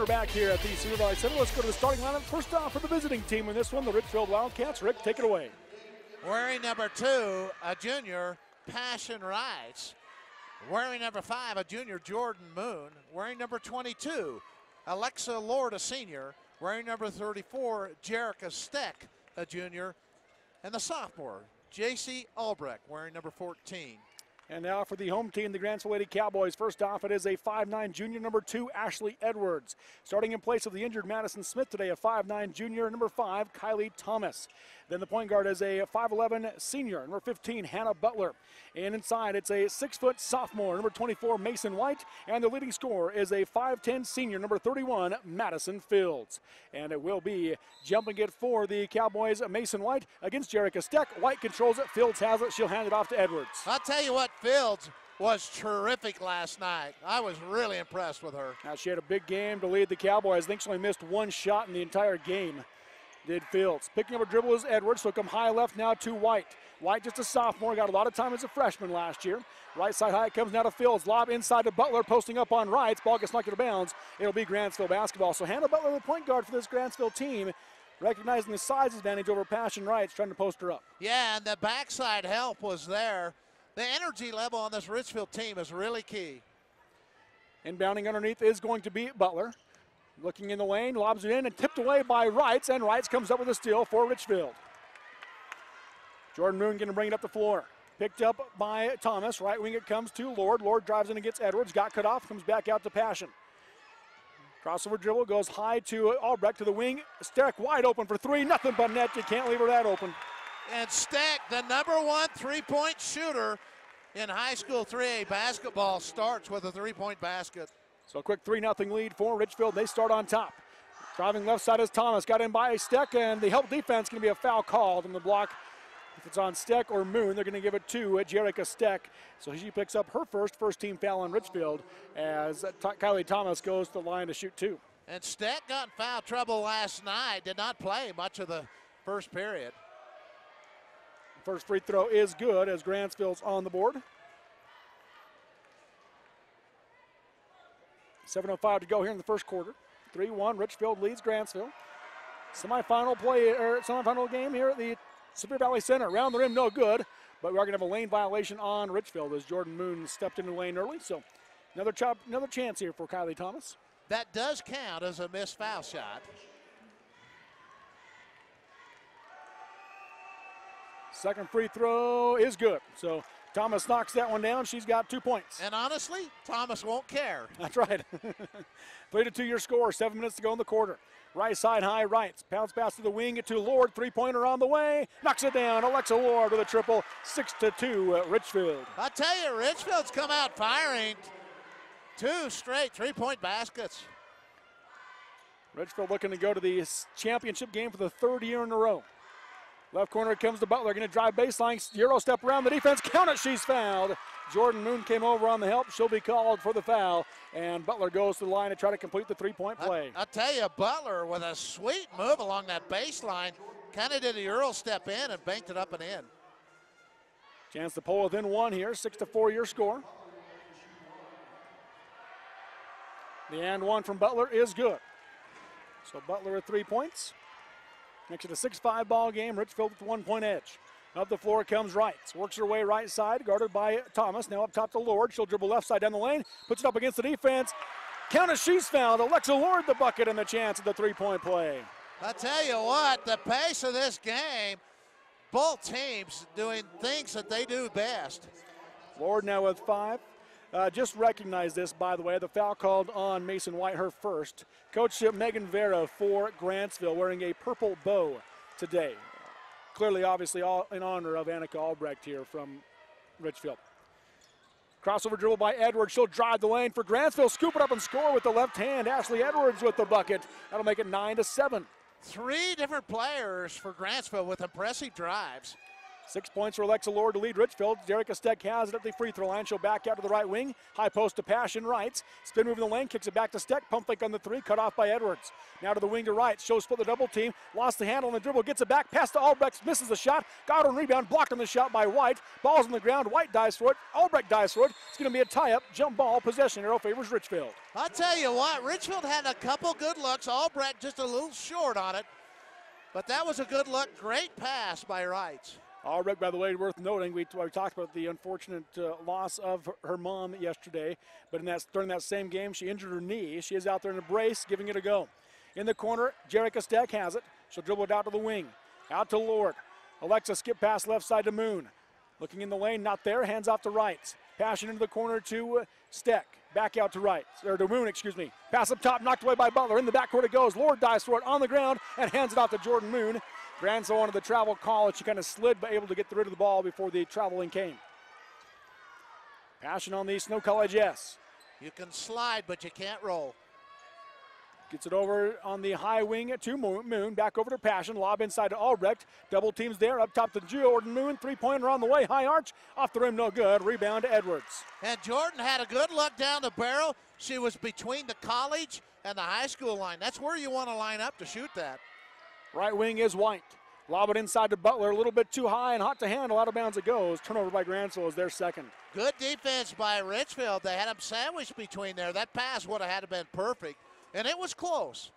We're back here at the Cedar Valley Center. Let's go to the starting lineup. First off for the visiting team in this one, the Richfield Wildcats. Rick, take it away. Wearing number 2, a junior, Passion Rice. Wearing number 5, a junior, Jordan Moon. Wearing number 22, Alexa Lord, a senior. Wearing number 34, Jerica Steck, a junior. And the sophomore, J.C. Albrecht, wearing number 14. And now for the home team, the Grantsville Lady Cowboys. First off, it is a 5'9" junior, number 2, Ashley Edwards. Starting in place of the injured Madison Smith today, a 5'9" junior, number 5, Kylie Thomas. Then the point guard is a 5'11" senior, number 15, Hannah Butler. And inside, it's a 6-foot sophomore, number 24, Mason White. And the leading scorer is a 5'10" senior, number 31, Madison Fields. And it will be jumping it for the Cowboys, Mason White against Jerica Steck. White controls it, Fields has it, she'll hand it off to Edwards. I'll tell you what, Fields was terrific last night. I was really impressed with her. Now she had a big game to lead the Cowboys. I think she only missed one shot in the entire game, did Fields. Picking up a dribble is Edwards, so come high left now to White. White just a sophomore, got a lot of time as a freshman last year. Right side high, it comes now to Fields. Lob inside to Butler, posting up on Wrights. Ball gets knocked out of bounds. It'll be Grantsville basketball. So Hannah Butler, the point guard for this Grantsville team, recognizing the size advantage over Passion Wrights, trying to post her up. Yeah, and the backside help was there. The energy level on this Richfield team is really key. Inbounding underneath is going to be Butler. Looking in the lane, lobs it in and tipped away by Wrights, and Wrights comes up with a steal for Richfield. Jordan Moon going to bring it up the floor. Picked up by Thomas. Right wing it comes to Lord. Lord drives in and gets Edwards. Got cut off, comes back out to Passion. Crossover dribble goes high to Albrecht to the wing. Steck wide open for 3, nothing but net. You can't leave her that open. And Steck, the number 1 3-point shooter in high school 3A basketball, starts with a 3-point basket. So a quick 3-0 lead for Richfield. They start on top. Driving left side is Thomas. Got in by Steck, and the help defense going to be a foul called on the block. If it's on Steck or Moon, they're going to give it to Jerica Steck. So she picks up her first team foul on Richfield as Kylie Thomas goes to the line to shoot 2. And Steck got in foul trouble last night. Did not play much of the first period. First free throw is good as Grantsville's on the board. 7:05 to go here in the first quarter. 3-1, Richfield leads Grantsville. Semifinal game here at the Cedar Valley Center. Around the rim, no good, but we are going to have a lane violation on Richfield as Jordan Moon stepped into the lane early. So another chance here for Kylie Thomas. That does count as a missed foul shot. Second free throw is good. So Thomas knocks that one down. She's got 2 points. And honestly, Thomas won't care. That's right. 3-2 your score, 7 minutes to go in the quarter. Right side high, Wrights. Pounds pass to the wing to Lord. 3-pointer on the way. Knocks it down. Alexa Lord with a triple. 6-2 Richfield. I tell you, Richfield's come out firing. 2 straight 3-point baskets. Richfield looking to go to the championship game for the 3rd year in a row. Left corner comes to Butler. Going to drive baseline. Euro step around the defense. Count it. She's fouled. Jordan Moon came over on the help. She'll be called for the foul. And Butler goes to the line to try to complete the 3-point play. I tell you, Butler with a sweet move along that baseline. Kind of did a Euro step in and banked it up and in. Chance to pull within 1 here. 6-4 your score. The and 1 from Butler is good. So Butler with 3 points. Makes it a 6-5 ball game. Richfield with the 1-point edge. Up the floor comes Wrights. Works her way right side, guarded by Thomas. Now up top to Lord. She'll dribble left side down the lane. Puts it up against the defense. Count as she's fouled. Alexa Lord the bucket and the chance at the 3-point play. I tell you what, the pace of this game, both teams doing things that they do best. Lord now with 5. Just recognize this, by the way, the foul called on Mason White, her first. Coach Megan Vera for Grantsville wearing a purple bow today. Clearly, obviously, all in honor of Annika Albrecht here from Richfield. Crossover dribble by Edwards. She'll drive the lane for Grantsville. Scoop it up and score with the left hand. Ashley Edwards with the bucket. That'll make it 9-7. 3 different players for Grantsville with impressive drives. 6 points for Alexa Lord to lead Richfield. Jerica Steck has it at the free throw line. She'll back out to the right wing. High post to Passion Wrights. Spin move in the lane, kicks it back to Steck. Pump fake on the three, cut off by Edwards. Now to the wing to Wrights. She'll split the double team. Lost the handle on the dribble, gets it back. Pass to Albrecht, misses the shot. Got on rebound, blocked on the shot by White. Ball's on the ground. White dives for it. Albrecht dives for it. It's going to be a tie-up. Jump ball. Possession arrow favors Richfield. I'll tell you what, Richfield had a couple good looks. Albrecht just a little short on it. But that was a good look. Great pass by Wrights. Albrecht, by the way, worth noting, we talked about the unfortunate loss of her mom yesterday, but during that same game, she injured her knee. She is out there in a brace, giving it a go. In the corner, Jerica Steck has it. She'll dribble it out to the wing. Out to Lord. Alexa skip pass left side to Moon. Looking in the lane, not there, hands off to Wrights. Passion into the corner to Steck. Back out to Wrights, or to Moon, excuse me. Pass up top, knocked away by Butler. In the backcourt it goes. Lord dives for it on the ground and hands it off to Jordan Moon. Grantsville wanted the travel call, and she kind of slid, but able to get rid of the ball before the traveling came. Passion on the Snow College S. You can slide, but you can't roll. Gets it over on the high wing to Moon. Back over to Passion. Lob inside to Albrecht. Double teams there. Up top to Jordan Moon. Three-pointer on the way. High arch. Off the rim, no good. Rebound to Edwards. And Jordan had a good look down the barrel. She was between the college and the high school line. That's where you want to line up to shoot that. Right wing is White. Lob it inside to Butler. A little bit too high and hot to handle. Out of bounds it goes. Turnover by Grantsville is their second. Good defense by Richfield. They had them sandwiched between there. That pass would have had to been perfect. And it was close.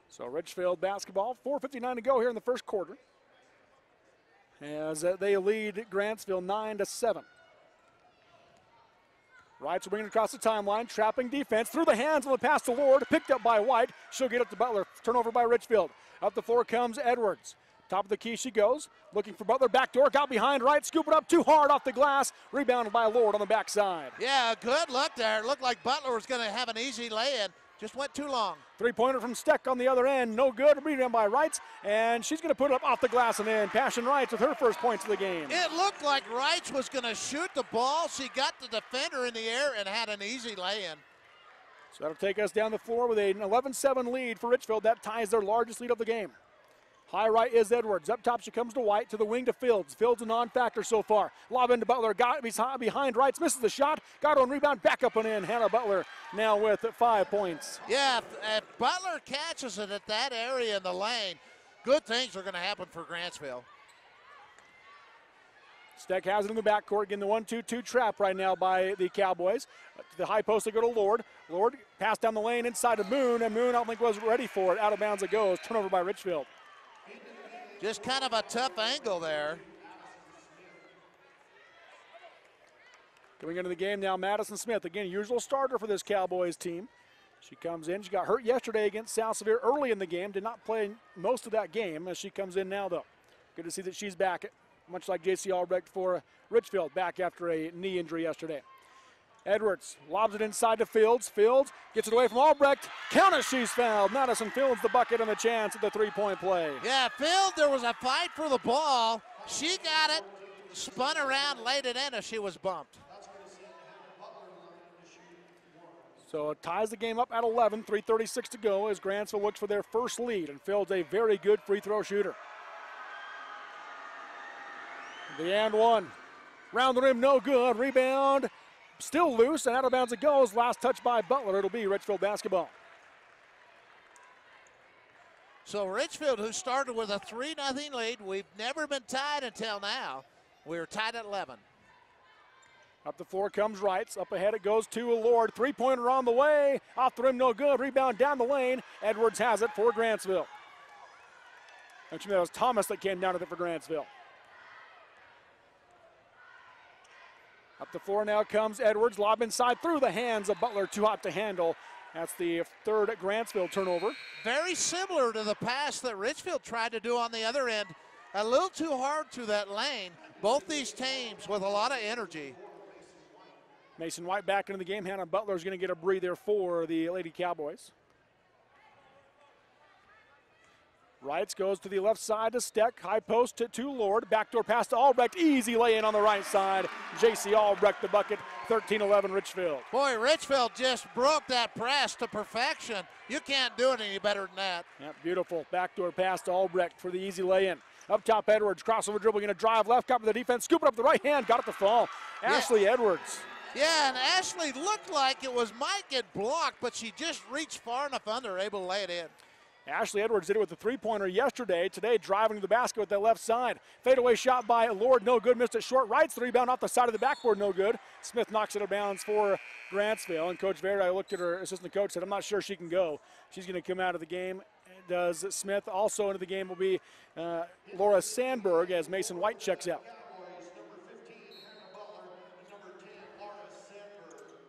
So Richfield basketball, 4:59 to go here in the first quarter, as they lead Grantsville 9-7. Wrights will bring it across the timeline, trapping defense through the hands on the pass to Lord, picked up by White. She'll get it to Butler. Turnover by Richfield. Up the floor comes Edwards. Top of the key she goes, looking for Butler. Backdoor, got behind Wright, scoop it up too hard off the glass. Rebounded by Lord on the backside. Yeah, good look there. It looked like Butler was going to have an easy lay-in. Just went too long. Three-pointer from Steck on the other end. No good. Rebound by Wrights, and she's going to put it up off the glass and in. Passion Wrights with her first points of the game. It looked like Wrights was going to shoot the ball. She got the defender in the air and had an easy lay-in. So that'll take us down the floor with an 11-7 lead for Richfield. That ties their largest lead of the game. High right is Edwards. Up top she comes to White, to the wing to Fields. Fields a non-factor so far. Lob into Butler, got behind Wrights, misses the shot. Got on rebound, back up and in. Hannah Butler now with 5 points. Yeah, if Butler catches it at that area in the lane, good things are going to happen for Grantsville. Steck has it in the backcourt, getting the 1-2-2 trap right now by the Cowboys. To the high post they go to Lord. Lord pass down the lane inside to Moon, and Moon I don't think was ready for it. Out of bounds it goes. Turnover by Richfield. Just kind of a tough angle there. Coming into the game now, Madison Smith. Again, usual starter for this Cowboys team. She comes in. She got hurt yesterday against South Sevier early in the game. Did not play most of that game as she comes in now, though. Good to see that she's back, much like J.C. Albrecht for Richfield, back after a knee injury yesterday. Edwards lobs it inside to Fields. Fields gets it away from Albrecht. Count as she's fouled. Madison Fields the bucket and the chance at the three-point play. Yeah, Fields, there was a fight for the ball. She got it, spun around, laid it in as she was bumped. So it ties the game up at 11, 3:36 to go as Grantsville looks for their first lead, and Fields a very good free throw shooter. The and one. Round the rim, no good. Rebound. Still loose, and out of bounds it goes. Last touch by Butler. It'll be Richfield basketball. So Richfield, who started with a 3-0 lead, we've never been tied until now. We're tied at 11. Up the floor comes Wrights. Up ahead it goes to Lord. Three-pointer on the way. Off the rim, no good. Rebound down the lane. Edwards has it for Grantsville. Actually, that was Thomas that came down with it for Grantsville. Up the floor now comes Edwards. Lob inside through the hands of Butler. Too hot to handle. That's the third Grantsville turnover. Very similar to the pass that Richfield tried to do on the other end. A little too hard through that lane. Both these teams with a lot of energy. Mason White back into the game. Hannah Butler is going to get a breather for the Lady Cowboys. Wrights goes to the left side to Steck. High post to Lord. Backdoor pass to Albrecht. Easy lay-in on the right side. J.C. Albrecht the bucket. 13-11 Richfield. Boy, Richfield just broke that press to perfection. You can't do it any better than that. Yeah, beautiful backdoor pass to Albrecht for the easy lay-in. Up top, Edwards, crossover dribble, going to drive left, cover the defense, scoop it up the right hand, got it to fall. Ashley Edwards. Yeah, and Ashley looked like it might get blocked, but she just reached far enough under, able to lay it in. Ashley Edwards did it with a three-pointer yesterday. Today, driving to the basket with the left side. Fadeaway shot by Lord, no good. Missed it short. Wrights the rebound off the side of the backboard, no good. Smith knocks it out of bounds for Grantsville. And Coach Verde, I looked at her assistant coach, said, I'm not sure she can go. She's going to come out of the game. Does Smith. Also into the game will be Laura Sandberg as Mason White checks out.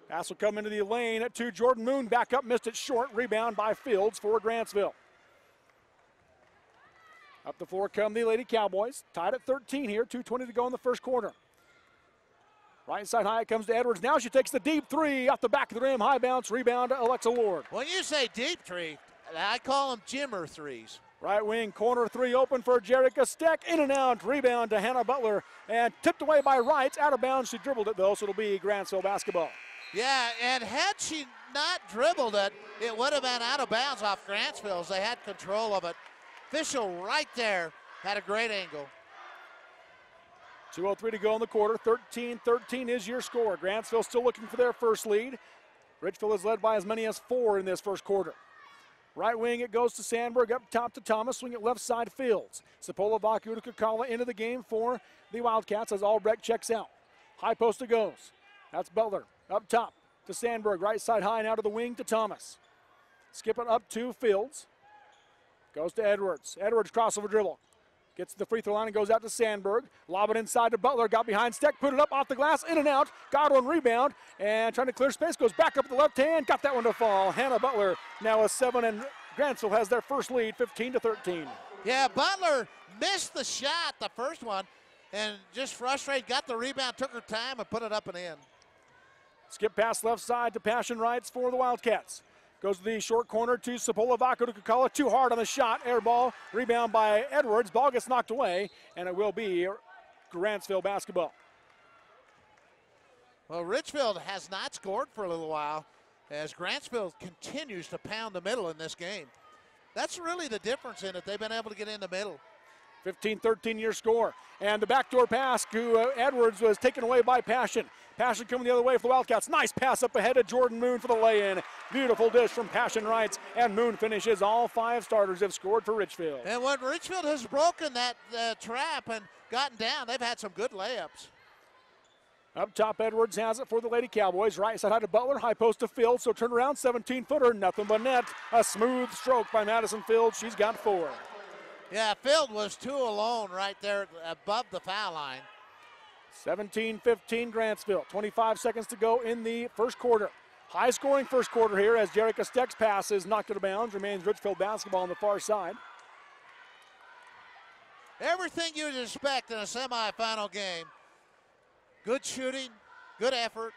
Pass will come into the lane to Jordan Moon. Back up, missed it short. Rebound by Fields for Grantsville. Up the floor come the Lady Cowboys. Tied at 13 here. 2:20 to go in the first quarter. Right side high, it comes to Edwards. Now she takes the deep three off the back of the rim. High bounce, rebound to Alexa Lord. When you say deep three, I call them Jimmer threes. Right wing, corner three open for Jerica Steck. In and out, rebound to Hannah Butler. And tipped away by Wrights. Out of bounds, she dribbled it though, so it'll be Grantsville basketball. Yeah, and had she not dribbled it, it would have been out of bounds off Grantsville as they had control of it. Official right there had a great angle. 2:03 to go in the quarter. 13-13 is your score. Grantsville still looking for their first lead. Richfield is led by as many as 4 in this first quarter. Right wing, it goes to Sandberg, up top to Thomas, swing it left side, Fields. Sapola Vakuda into the game for the Wildcats as Albrecht checks out. High post it goes. That's Butler, up top to Sandberg, right side high, now to the wing to Thomas. Skip it up to Fields. Goes to Edwards. Edwards crossover dribble. Gets to the free throw line and goes out to Sandberg. Lob it inside to Butler. Got behind Steck. Put it up off the glass. In and out. Godwin rebound. And trying to clear space. Goes back up the left hand. Got that one to fall. Hannah Butler now a 7. And Grantsville has their first lead, 15-13. Yeah, Butler missed the shot, the first one. And just frustrated. Got the rebound. Took her time and put it up and in. Skip pass left side to Passion Wrights for the Wildcats. Goes to the short corner to Sapola Vakuda. Too hard on the shot. Air ball. Rebound by Edwards. Ball gets knocked away, and it will be Grantsville basketball. Well, Richfield has not scored for a little while as Grantsville continues to pound the middle in this game. That's really the difference in it. They've been able to get in the middle. 15-13 your score. And the backdoor pass to Edwards was taken away by Passion. Passion coming the other way for the Wildcats. Nice pass up ahead of Jordan Moon for the lay-in. Beautiful dish from Passion Wrights, and Moon finishes. All 5 starters have scored for Richfield. And when Richfield has broken that trap and gotten down, they've had some good layups. Up top, Edwards has it for the Lady Cowboys. Right side high to Butler, high post to Fields, so turn around, 17-footer, nothing but net. A smooth stroke by Madison Fields. She's got 4. Yeah, Field was 2 alone right there above the foul line. 17-15 Grantsville. 25 seconds to go in the first quarter. High scoring first quarter here as Jerica Steck's pass is knocked out of bounds. Remains Richfield basketball on the far side. Everything you'd expect in a semifinal game. Good shooting, good effort.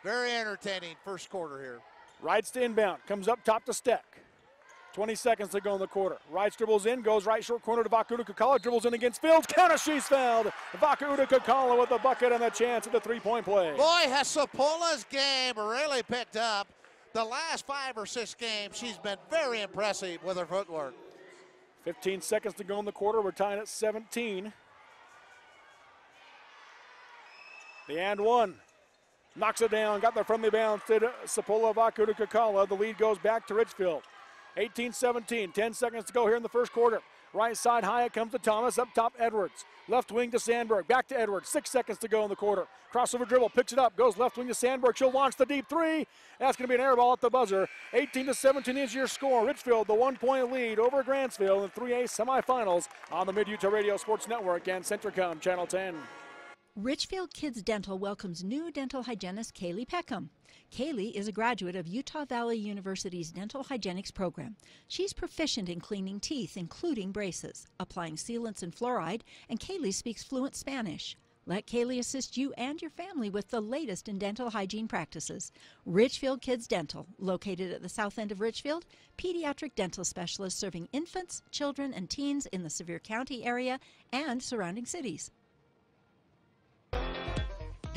Very entertaining first quarter here. Wrights to inbound. Comes up top to Steck. 20 seconds to go in the quarter. Wrights dribbles in, goes right short corner to Vakuda. Dribbles in against Fields. Counter, she's fouled. Vakuda with the bucket and the chance at the three-point play. Boy, has Sapola's game really picked up. The last 5 or 6 games, she's been very impressive with her footwork. 15 seconds to go in the quarter. We're tying at 17. The and one. Knocks it down. Got the friendly bounce to Sapola Vakuda. The lead goes back to Richfield. 18-17, 10 seconds to go here in the first quarter. Right side high, it comes to Thomas. Up top, Edwards. Left wing to Sandberg. Back to Edwards. 6 seconds to go in the quarter. Crossover dribble, picks it up, goes left wing to Sandberg. She'll launch the deep 3. That's going to be an air ball at the buzzer. 18-17 is your score. Richfield, the 1-point lead over Grantsville in 3A semifinals on the Mid-Utah Radio Sports Network and Centricom Channel 10. Richfield Kids Dental welcomes new dental hygienist Kaylee Peckham. Kaylee is a graduate of Utah Valley University's Dental Hygienics program. She's proficient in cleaning teeth, including braces, applying sealants and fluoride, and Kaylee speaks fluent Spanish. Let Kaylee assist you and your family with the latest in dental hygiene practices. Richfield Kids Dental, located at the south end of Richfield, pediatric dental specialists serving infants, children, and teens in the Sevier County area and surrounding cities.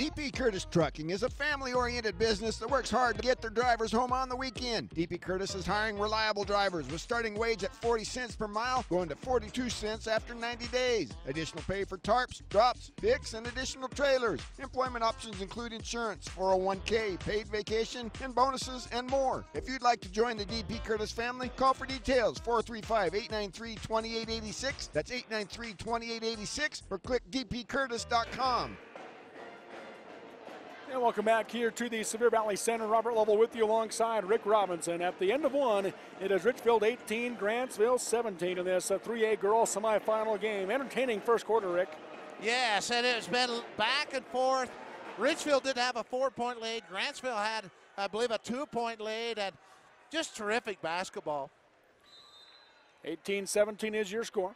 DP Curtis Trucking is a family-oriented business that works hard to get their drivers home on the weekend. DP Curtis is hiring reliable drivers with starting wage at 40 cents per mile, going to 42 cents after 90 days. Additional pay for tarps, drops, picks, and additional trailers. Employment options include insurance, 401k, paid vacation, and bonuses, and more. If you'd like to join the DP Curtis family, call for details, 435-893-2886. That's 893-2886, or click dpcurtis.com. And welcome back here to the Sevier Valley Center. Robert Lovell with you alongside Rick Robinson. At the end of one, it is Richfield 18, Grantsville 17 in this 3A girls semifinal game. Entertaining first quarter, Rick. Yes, and it's been back and forth. Richfield did have a 4-point lead. Grantsville had, I believe, a 2-point lead, and just terrific basketball. 18-17 is your score.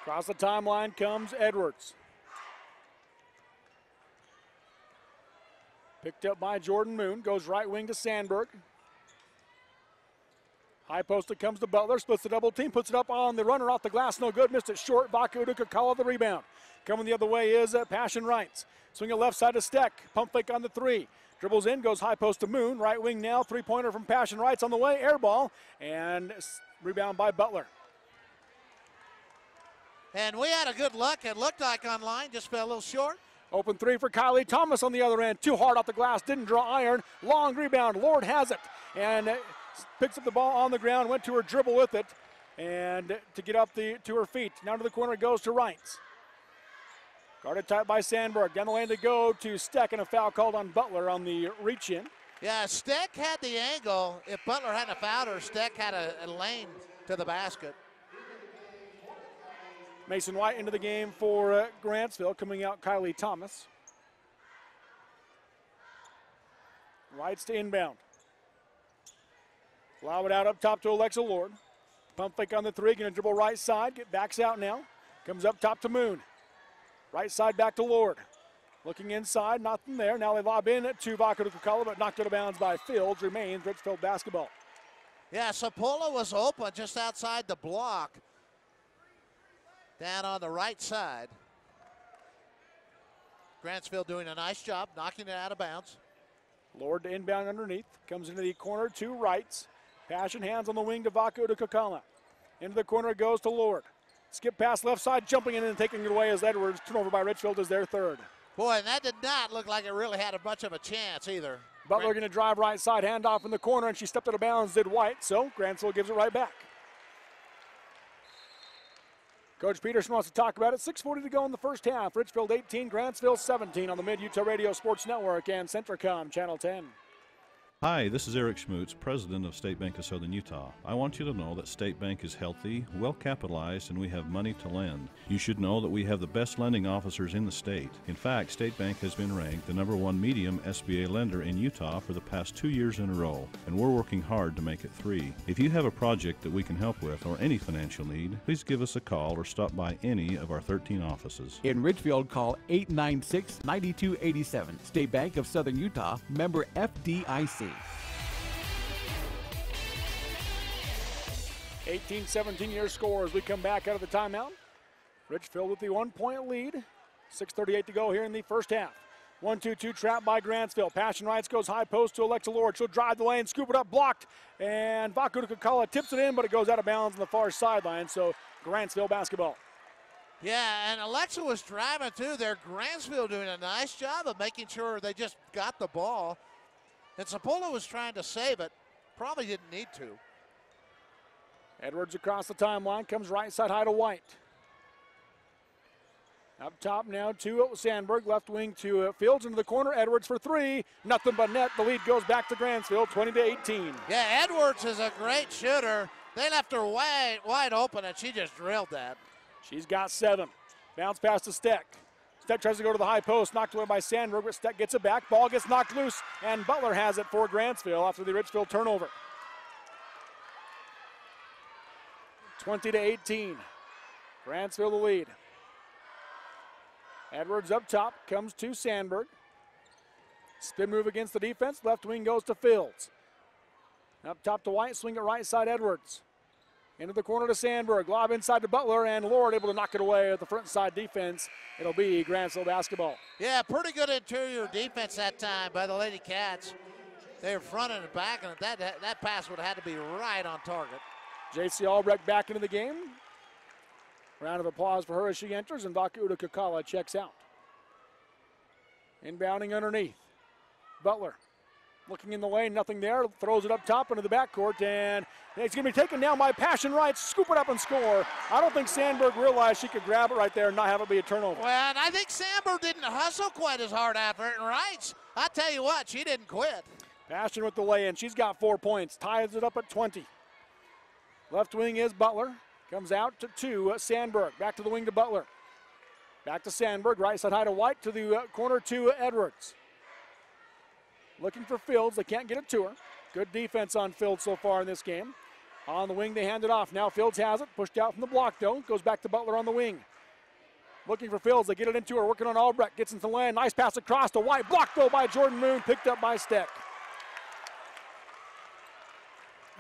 Across the timeline comes Edwards. Picked up by Jordan Moon, goes right wing to Sandberg. High post, it comes to Butler, splits the double team, puts it up on the runner off the glass, no good, missed it short. Vaca Udukakala the rebound. Coming the other way is Passion Rights. Swing it left side to Steck, pump fake on the three. Dribbles in, goes high post to Moon, right wing now, three-pointer from Passion Rights on the way, air ball, and rebound by Butler. And we had a good look, it looked like online, just fell a little short. Open three for Kylie Thomas on the other end. Too hard off the glass, didn't draw iron. Long rebound, Lord has it. And picks up the ball on the ground, went to her dribble with it. And to get up to her feet. Now to the corner goes to Rights. Guarded tight by Sandberg. Down the lane to go to Steck, and a foul called on Butler on the reach in. Yeah, Steck had the angle. If Butler hadn't fouled her, Steck had a lane to the basket. Mason White into the game for Grantsville, coming out Kylie Thomas. White's to inbound. Allow it out up top to Alexa Lord. Pump fake on the three, gonna dribble right side, backs out now. Comes up top to Moon. Right side back to Lord. Looking inside, nothing there. Now they lob in to Vaca Udukakala, but knocked out of bounds by Fields. Remains Richfield basketball. Yeah, Sapola was open just outside the block. Down on the right side. Grantsville doing a nice job knocking it out of bounds. Lord to inbound underneath. Comes into the corner to Rights. Passion hands on the wing to Vaca Udukakala. Into the corner it goes to Lord. Skip pass left side, jumping in and taking it away as Edwards. Turnover by Richfield is their third. Boy, and that did not look like it really had much of a chance either. Butler going to drive right side, handoff in the corner, and she stepped out of bounds, did White, so Grantsville gives it right back. Coach Peterson wants to talk about it. 6:40 to go in the first half. Richfield 18, Grantsville 17 on the Mid-Utah Radio Sports Network and Centricom Channel 10. Hi, this is Eric Schmutz, President of State Bank of Southern Utah. I want you to know that State Bank is healthy, well capitalized, and we have money to lend. You should know that we have the best lending officers in the state. In fact, State Bank has been ranked the #1 medium SBA lender in Utah for the past 2 years in a row, and we're working hard to make it 3. If you have a project that we can help with or any financial need, please give us a call or stop by any of our 13 offices. In Richfield, call 896-9287. State Bank of Southern Utah, member FDIC. 18-17 your score as we come back out of the timeout. Richfield with the 1-point lead. 6:38 to go here in the first half. 1-2-2 trap by Grantsville. Passion Rights goes high post to Alexa Lord. She'll drive the lane, scoop it up, blocked. And Vaca Udukakala tips it in, but it goes out of bounds on the far sideline. So Grantsville basketball. Yeah, and Alexa was driving too there. Grantsville doing a nice job of making sure they just got the ball. And Sapola was trying to save it. Probably didn't need to. Edwards across the timeline, comes right side high to White. Up top now to Sandberg, left wing to Fields into the corner. Edwards for three, nothing but net. The lead goes back to Grantsville, 20-18. Yeah, Edwards is a great shooter. They left her wide open, and she just drilled that. She's got 7. Bounce pass to Steck. Steck tries to go to the high post, knocked away by Sandberg, but Steck gets it back. Ball gets knocked loose, and Butler has it for Grantsville after the Richfield turnover. 20-18. Grantsville the lead. Edwards up top, comes to Sandberg. Spin move against the defense. Left wing goes to Fields. Up top to White, swing it right side Edwards. Into the corner to Sandberg. Lob inside to Butler, and Lord able to knock it away at the front side defense. It'll be Grantsville basketball. Yeah, pretty good interior defense that time by the Lady Cats. They were front and back, and that pass would have had to be right on target. J.C. Albrecht back into the game. Round of applause for her as she enters, and Vakuda Kakala checks out. Inbounding underneath. Butler looking in the lane, nothing there. Throws it up top into the backcourt, and it's going to be taken down by Passion Wright. Scoop it up and score. I don't think Sandberg realized she could grab it right there and not have it be a turnover. Well, and I think Sandberg didn't hustle quite as hard after it, and Wright, I tell you what, she didn't quit. Passion with the lay-in. She's got 4 points. Ties it up at 20. Left wing is Butler. Comes out to Sandberg. Back to the wing to Butler. Back to Sandberg. Right side high to White. To the corner to Edwards. Looking for Fields. They can't get it to her. Good defense on Fields so far in this game. On the wing, they hand it off. Now Fields has it. Pushed out from the block, though. Goes back to Butler on the wing. Looking for Fields. They get it into her. Working on Albrecht. Gets into the lane. Nice pass across to White. Blocked, though, by Jordan Moon. Picked up by Steck.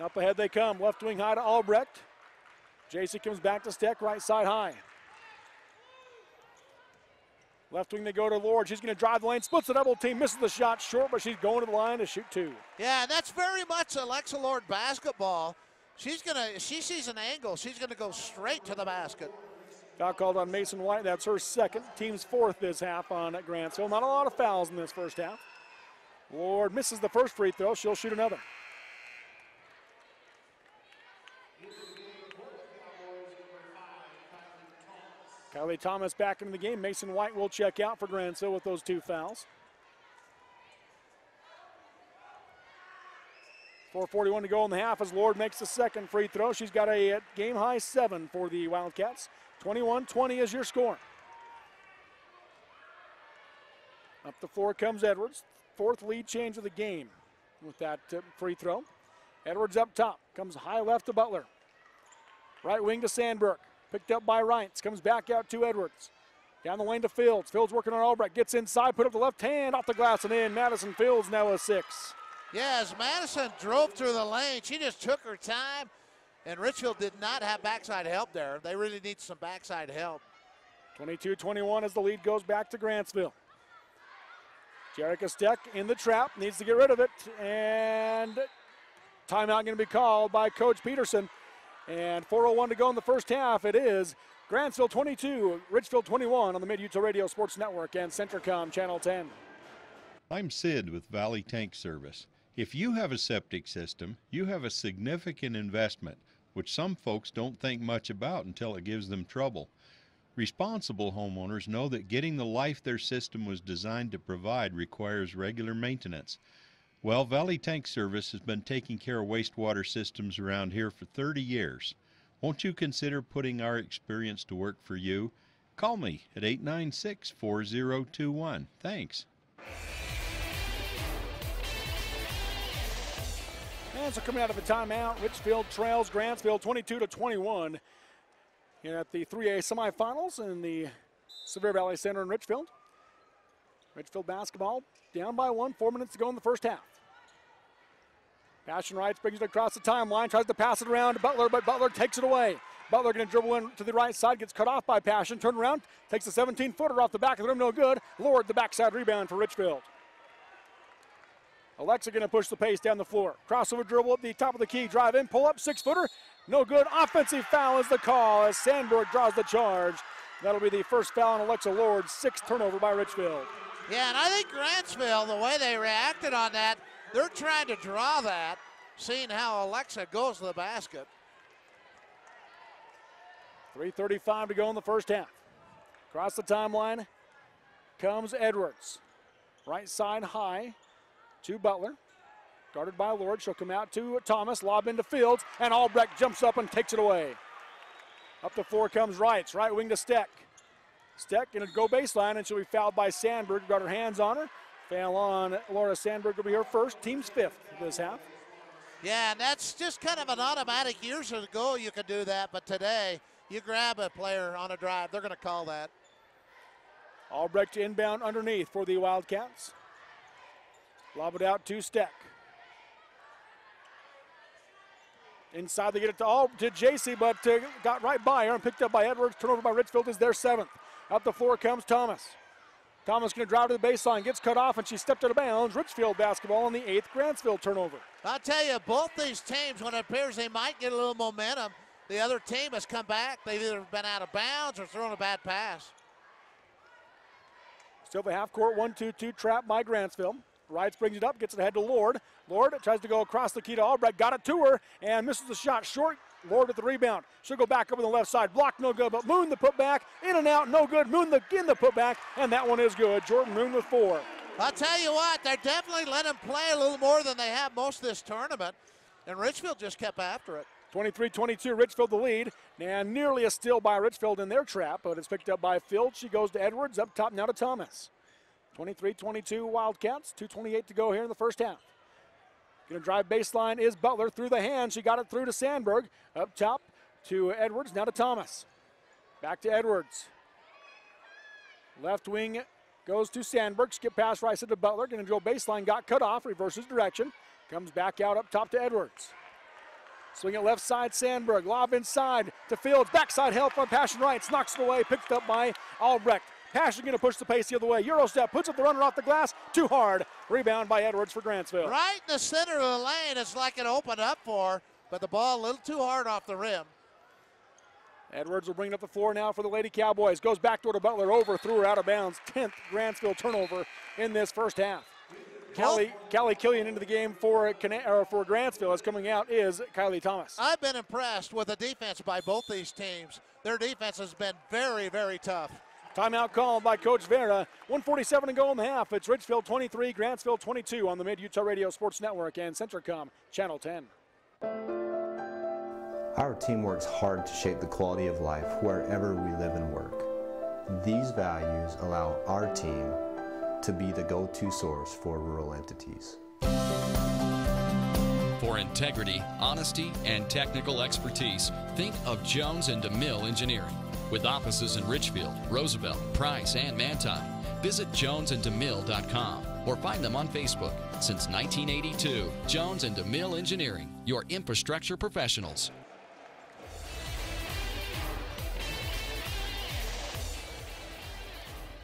Up ahead they come. Left wing high to Albrecht. JC comes back to Steck. Right side high. Left wing they go to Lord. She's going to drive the lane. Splits the double team. Misses the shot short, but she's going to the line to shoot two. Yeah, and that's very much Alexa Lord basketball. She sees an angle. She's going to go straight to the basket. Foul called on Mason White. That's her second. Team's fourth this half on Grantsville. Not a lot of fouls in this first half. Lord misses the first free throw. She'll shoot another. Kylie Thomas back into the game. Mason White will check out for Grantsville with those two fouls. 4:41 to go in the half as Lord makes the second free throw. She's got a game-high 7 for the Wildcats. 21-20 is your score. Up the floor comes Edwards. Fourth lead change of the game with that free throw. Edwards up top. Comes high left to Butler. Right wing to Sandberg. Picked up by Reintz. Comes back out to Edwards. Down the lane to Fields. Fields working on Albrecht. Gets inside. Put up the left hand. Off the glass and in. Madison Fields now a 6. Yeah, as Madison drove through the lane, she just took her time. And Richfield did not have backside help there. They really need some backside help. 22-21 as the lead goes back to Grantsville. Jerica Steck in the trap. Needs to get rid of it. And timeout going to be called by Coach Peterson. And 4:01 to go in the first half. It is Grantsville 22, Richfield 21 on the Mid-Utah Radio Sports Network and Centricom Channel 10. I'm Sid with Valley Tank Service. If you have a septic system, you have a significant investment, which some folks don't think much about until it gives them trouble. Responsible homeowners know that getting the life their system was designed to provide requires regular maintenance. Well, Valley Tank Service has been taking care of wastewater systems around here for 30 years. Won't you consider putting our experience to work for you? Call me at 896-4021. Thanks. And so coming out of a timeout, Richfield trails Grantsville 22-21 at the 3A semifinals in the Sevier Valley Center in Richfield. Richfield basketball down by 1, 4 minutes to go in the first half. Passion Wright brings it across the timeline, tries to pass it around to Butler, but Butler takes it away. Butler going to dribble in to the right side, gets cut off by Passion, turn around, takes a 17-footer off the back of the rim, no good. Lord, the backside rebound for Richfield. Alexa going to push the pace down the floor. Crossover dribble at the top of the key, drive in, pull up, 6-footer, no good. Offensive foul is the call as Sandberg draws the charge. That'll be the first foul on Alexa Lord's 6th turnover by Richfield. Yeah, and I think Grantsville, the way they reacted on that, they're trying to draw that, seeing how Alexa goes to the basket. 3:35 to go in the first half. Across the timeline comes Edwards. Right side high to Butler. Guarded by Lord. She'll come out to Thomas. Lob into Fields. And Albrecht jumps up and takes it away. Up the floor comes Wrights. Right wing to Steck. Steck going to go baseline, and she'll be fouled by Sandberg. Got her hands on her. Foul on Laura Sandberg will be her first. Team's 5th this half. Yeah, and that's just kind of an automatic. Years ago you could do that, but today you grab a player on a drive. They're going to call that. Albrecht inbound underneath for the Wildcats. Lob it out to Steck. Inside they get it to JC, but got right by her and picked up by Edwards. Turnover by Richfield is their 7th. Up the floor comes Thomas. Thomas going to drive to the baseline, gets cut off, and she stepped out of bounds. Richfield basketball on the 8th Grantsville turnover. I'll tell you, both these teams, when it appears they might get a little momentum, the other team has come back. They've either been out of bounds or thrown a bad pass. Still the half-court 1-2-2 trap by Grantsville. Wrights brings it up, gets it ahead to Lord. Lord tries to go across the key to Albrecht, got it to her, and misses the shot short. Lord with the rebound. She'll go back over the left side. Block, no good, but Moon the putback. In and out, no good. Moon in the putback, and that one is good. Jordan Moon with 4. I'll tell you what, they definitely let him play a little more than they have most of this tournament, and Richfield just kept after it. 23-22, Richfield the lead. And nearly a steal by Richfield in their trap, but it's picked up by Field. She goes to Edwards, up top now to Thomas. 23-22 Wildcats, 2:28 to go here in the first half. Going to drive baseline is Butler through the hand. She got it through to Sandberg. Up top to Edwards, now to Thomas. Back to Edwards. Left wing goes to Sandberg. Skip pass right side to Butler. Going to go baseline, got cut off, reverses direction. Comes back out up top to Edwards. Swing it left side, Sandberg. Lob inside to Fields. Backside help on Passion Wrights. Knocks it away, picked up by Albrecht. Passion going to push the pace the other way. Euro step, puts up the runner off the glass. Too hard. Rebound by Edwards for Grantsville. Right in the center of the lane. It's like it opened up for her, but the ball a little too hard off the rim. Edwards will bring it up the floor now for the Lady Cowboys. Goes back toward Butler, over, threw her out of bounds. 10th Grantsville turnover in this first half. Callie Killian into the game for Grantsville. As coming out is Kylie Thomas. I've been impressed with the defense by both these teams. Their defense has been very, very tough. Timeout called by Coach Vera. 1:47 to go in the half. It's Richfield 23, Grantsville 22 on the Mid-Utah Radio Sports Network and Centricom Channel 10. Our team works hard to shape the quality of life wherever we live and work. These values allow our team to be the go-to source for rural entities. For integrity, honesty, and technical expertise, think of Jones & DeMille Engineering. With offices in Richfield, Roosevelt, Price, and Manti. Visit jonesanddemille.com or find them on Facebook. Since 1982, Jones & DeMille Engineering, your infrastructure professionals.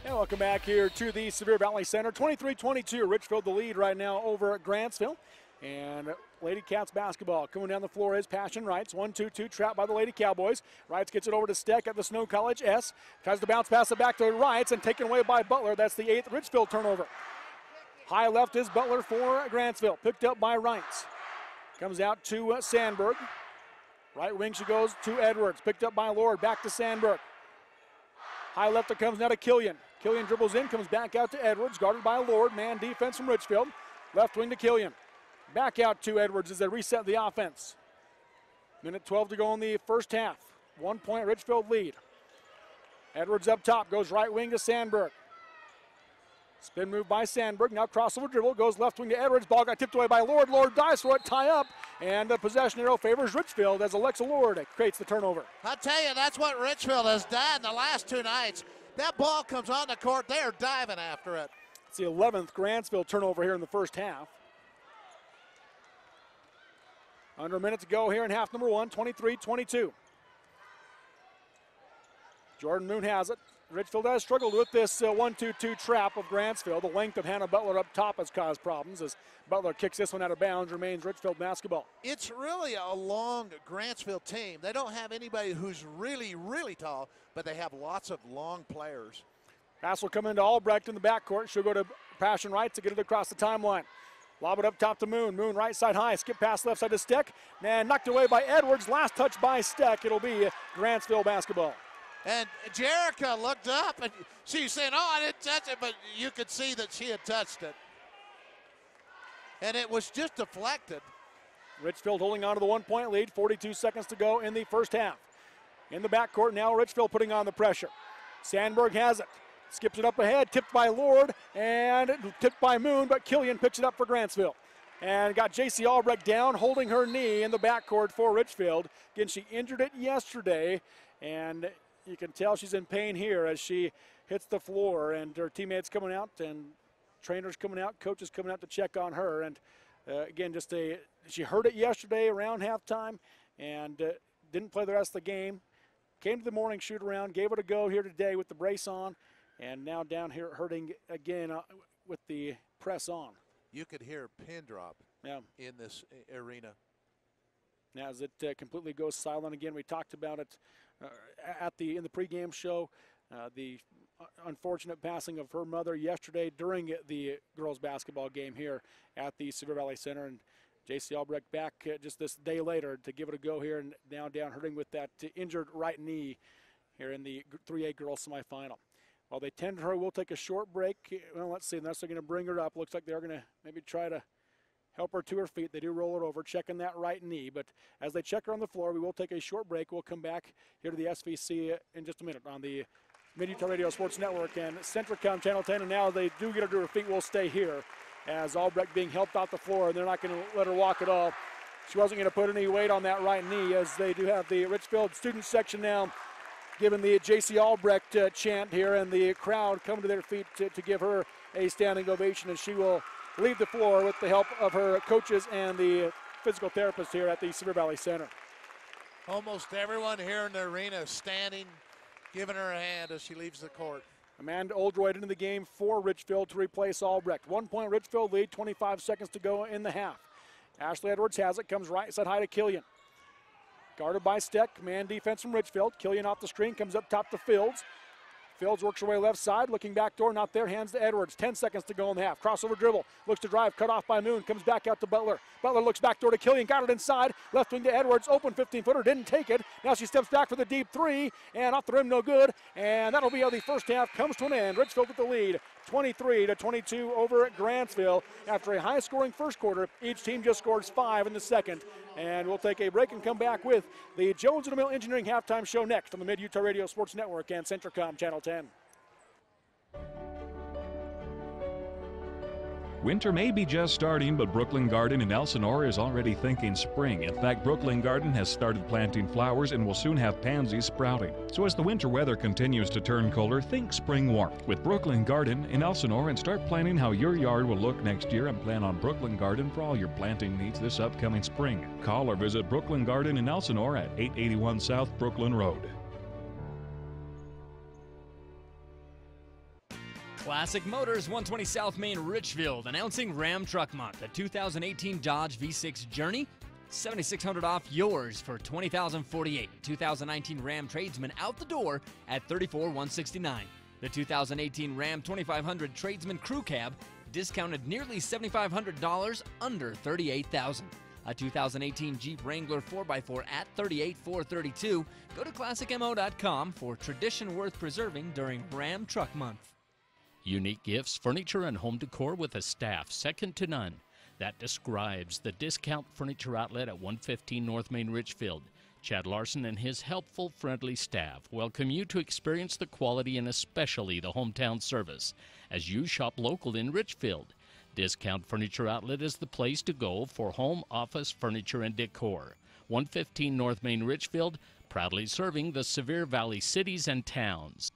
And welcome back here to the Sevier Valley Center. 23-22, Richfield the lead right now over Grantsville. And Lady Cats basketball coming down the floor is Passion Wrights. 1-2-2 trap by the Lady Cowboys. Wrights gets it over to Steck at the Snow College S. Tries to bounce pass it back to Wrights and taken away by Butler. That's the 8th Richfield turnover. High left is Butler for Grantsville. Picked up by Wrights. Comes out to Sandberg. Right wing she goes to Edwards. Picked up by Lord. Back to Sandberg. High left it comes now to Killian. Killian dribbles in, comes back out to Edwards. Guarded by Lord. Man defense from Richfield. Left wing to Killian. Back out to Edwards as they reset the offense. Minute 12 to go in the first half. 1 point Richfield lead. Edwards up top, goes right wing to Sandberg. Spin move by Sandberg, now crossover dribble, goes left wing to Edwards. Ball got tipped away by Lord. Lord dives for it, tie up, and the possession arrow favors Richfield as Alexa Lord creates the turnover. I'll tell you, that's what Richfield has done the last 2 nights. That ball comes on the court, they are diving after it. It's the 11th Grantsville turnover here in the first half. Under a minute to go here in half number 1, 23-22. Jordan Moon has it. Richfield has struggled with this 1-2-2 trap of Grantsville. The length of Hannah Butler up top has caused problems as Butler kicks this one out of bounds, remains Richfield basketball. It's really a long Grantsville team. They don't have anybody who's really, really tall, but they have lots of long players. Pass will come into Albrecht in the backcourt. She'll go to Passion Wrights to get it across the timeline. Lob it up top to Moon. Moon right side high. Skip pass left side to Steck. And knocked away by Edwards. Last touch by Steck. It'll be Grantsville basketball. And Jerica looked up and she's saying, oh, I didn't touch it, but you could see that she had touched it. And it was just deflected. Richfield holding on to the 1 point lead. 42 seconds to go in the first half. In the backcourt now, Richfield putting on the pressure. Sandberg has it. Skips it up ahead, tipped by Lord, and tipped by Moon, but Killian picks it up for Grantsville. And got J.C. Albrecht down, holding her knee in the backcourt for Richfield. Again, she injured it yesterday, and you can tell she's in pain here as she hits the floor, and her teammates coming out, and trainers coming out, coaches coming out to check on her. And again, she heard it yesterday around halftime and didn't play the rest of the game. Came to the morning shoot around, gave it a go here today with the brace on, and now down here hurting again with the press on. You could hear a pin drop in this arena. Now as it completely goes silent again, we talked about it in the pregame show, the unfortunate passing of her mother yesterday during the girls basketball game here at the Severe Valley Center, and J.C. Albrecht back just this day later to give it a go here, and now down hurting with that injured right knee here in the 3A girls semifinal. While they tend to her, we'll take a short break. Well, let's see, unless they're going to bring her up. Looks like they're going to maybe try to help her to her feet. They do roll her over, checking that right knee. But as they check her on the floor, we will take a short break. We'll come back here to the SVC in just a minute on the Mid-Utah Radio Sports Network and Centricom Channel 10. And now they do get her to her feet. We'll stay here as Albrecht being helped out the floor, and they're not going to let her walk at all. She wasn't going to put any weight on that right knee, as they do have the Richfield student section now giving the J.C. Albrecht chant here, and the crowd coming to their feet to give her a standing ovation, as she will leave the floor with the help of her coaches and the physical therapist here at the Severe Valley Center. Almost everyone here in the arena is standing, giving her a hand as she leaves the court. Amanda Oldroyd into the game for Richfield to replace Albrecht. 1 point Richfield lead, 25 seconds to go in the half. Ashley Edwards has it, comes right side high to Killian. Guarded by Steck, man defense from Richfield. Killian off the screen, comes up top to Fields. Fields works her way left side, looking back door, not there, hands to Edwards. 10 seconds to go in the half. Crossover dribble, looks to drive, cut off by Moon, comes back out to Butler. Butler looks back door to Killian, got it inside, left wing to Edwards, open 15-footer, didn't take it. Now she steps back for the deep three, and off the rim, no good. And that'll be how the first half comes to an end. Richfield with the lead, 23-22 over at Grantsville. After a high-scoring first quarter, each team just scores 5 in the second. And we'll take a break and come back with the Jones & DeMille Engineering Halftime Show next on the Mid-Utah Radio Sports Network and Centricom Channel 10. Winter may be just starting, but Brooklyn Garden in Elsinore is already thinking spring. In fact, Brooklyn Garden has started planting flowers and will soon have pansies sprouting. So as the winter weather continues to turn colder, think spring warmth with Brooklyn Garden in Elsinore, and start planning how your yard will look next year, and plan on Brooklyn Garden for all your planting needs this upcoming spring. Call or visit Brooklyn Garden in Elsinore at 881 South Brooklyn Road. Classic Motors, 120 South Main, Richfield, announcing Ram Truck Month. A 2018 Dodge V6 Journey, $7,600 off yours for $20,048. 2019 Ram Tradesman out the door at $34,169. The 2018 Ram 2500 Tradesman Crew Cab, discounted nearly $7,500, under $38,000. A 2018 Jeep Wrangler 4x4 at $38,432. Go to ClassicMO.com for tradition worth preserving during Ram Truck Month. Unique gifts, furniture, and home decor with a staff second to none. That describes the Discount Furniture Outlet at 115 North Main, Richfield. Chad Larson and his helpful, friendly staff welcome you to experience the quality and especially the hometown service as you shop local in Richfield. Discount Furniture Outlet is the place to go for home, office, furniture, and decor. 115 North Main, Richfield, proudly serving the Severe Valley cities and towns.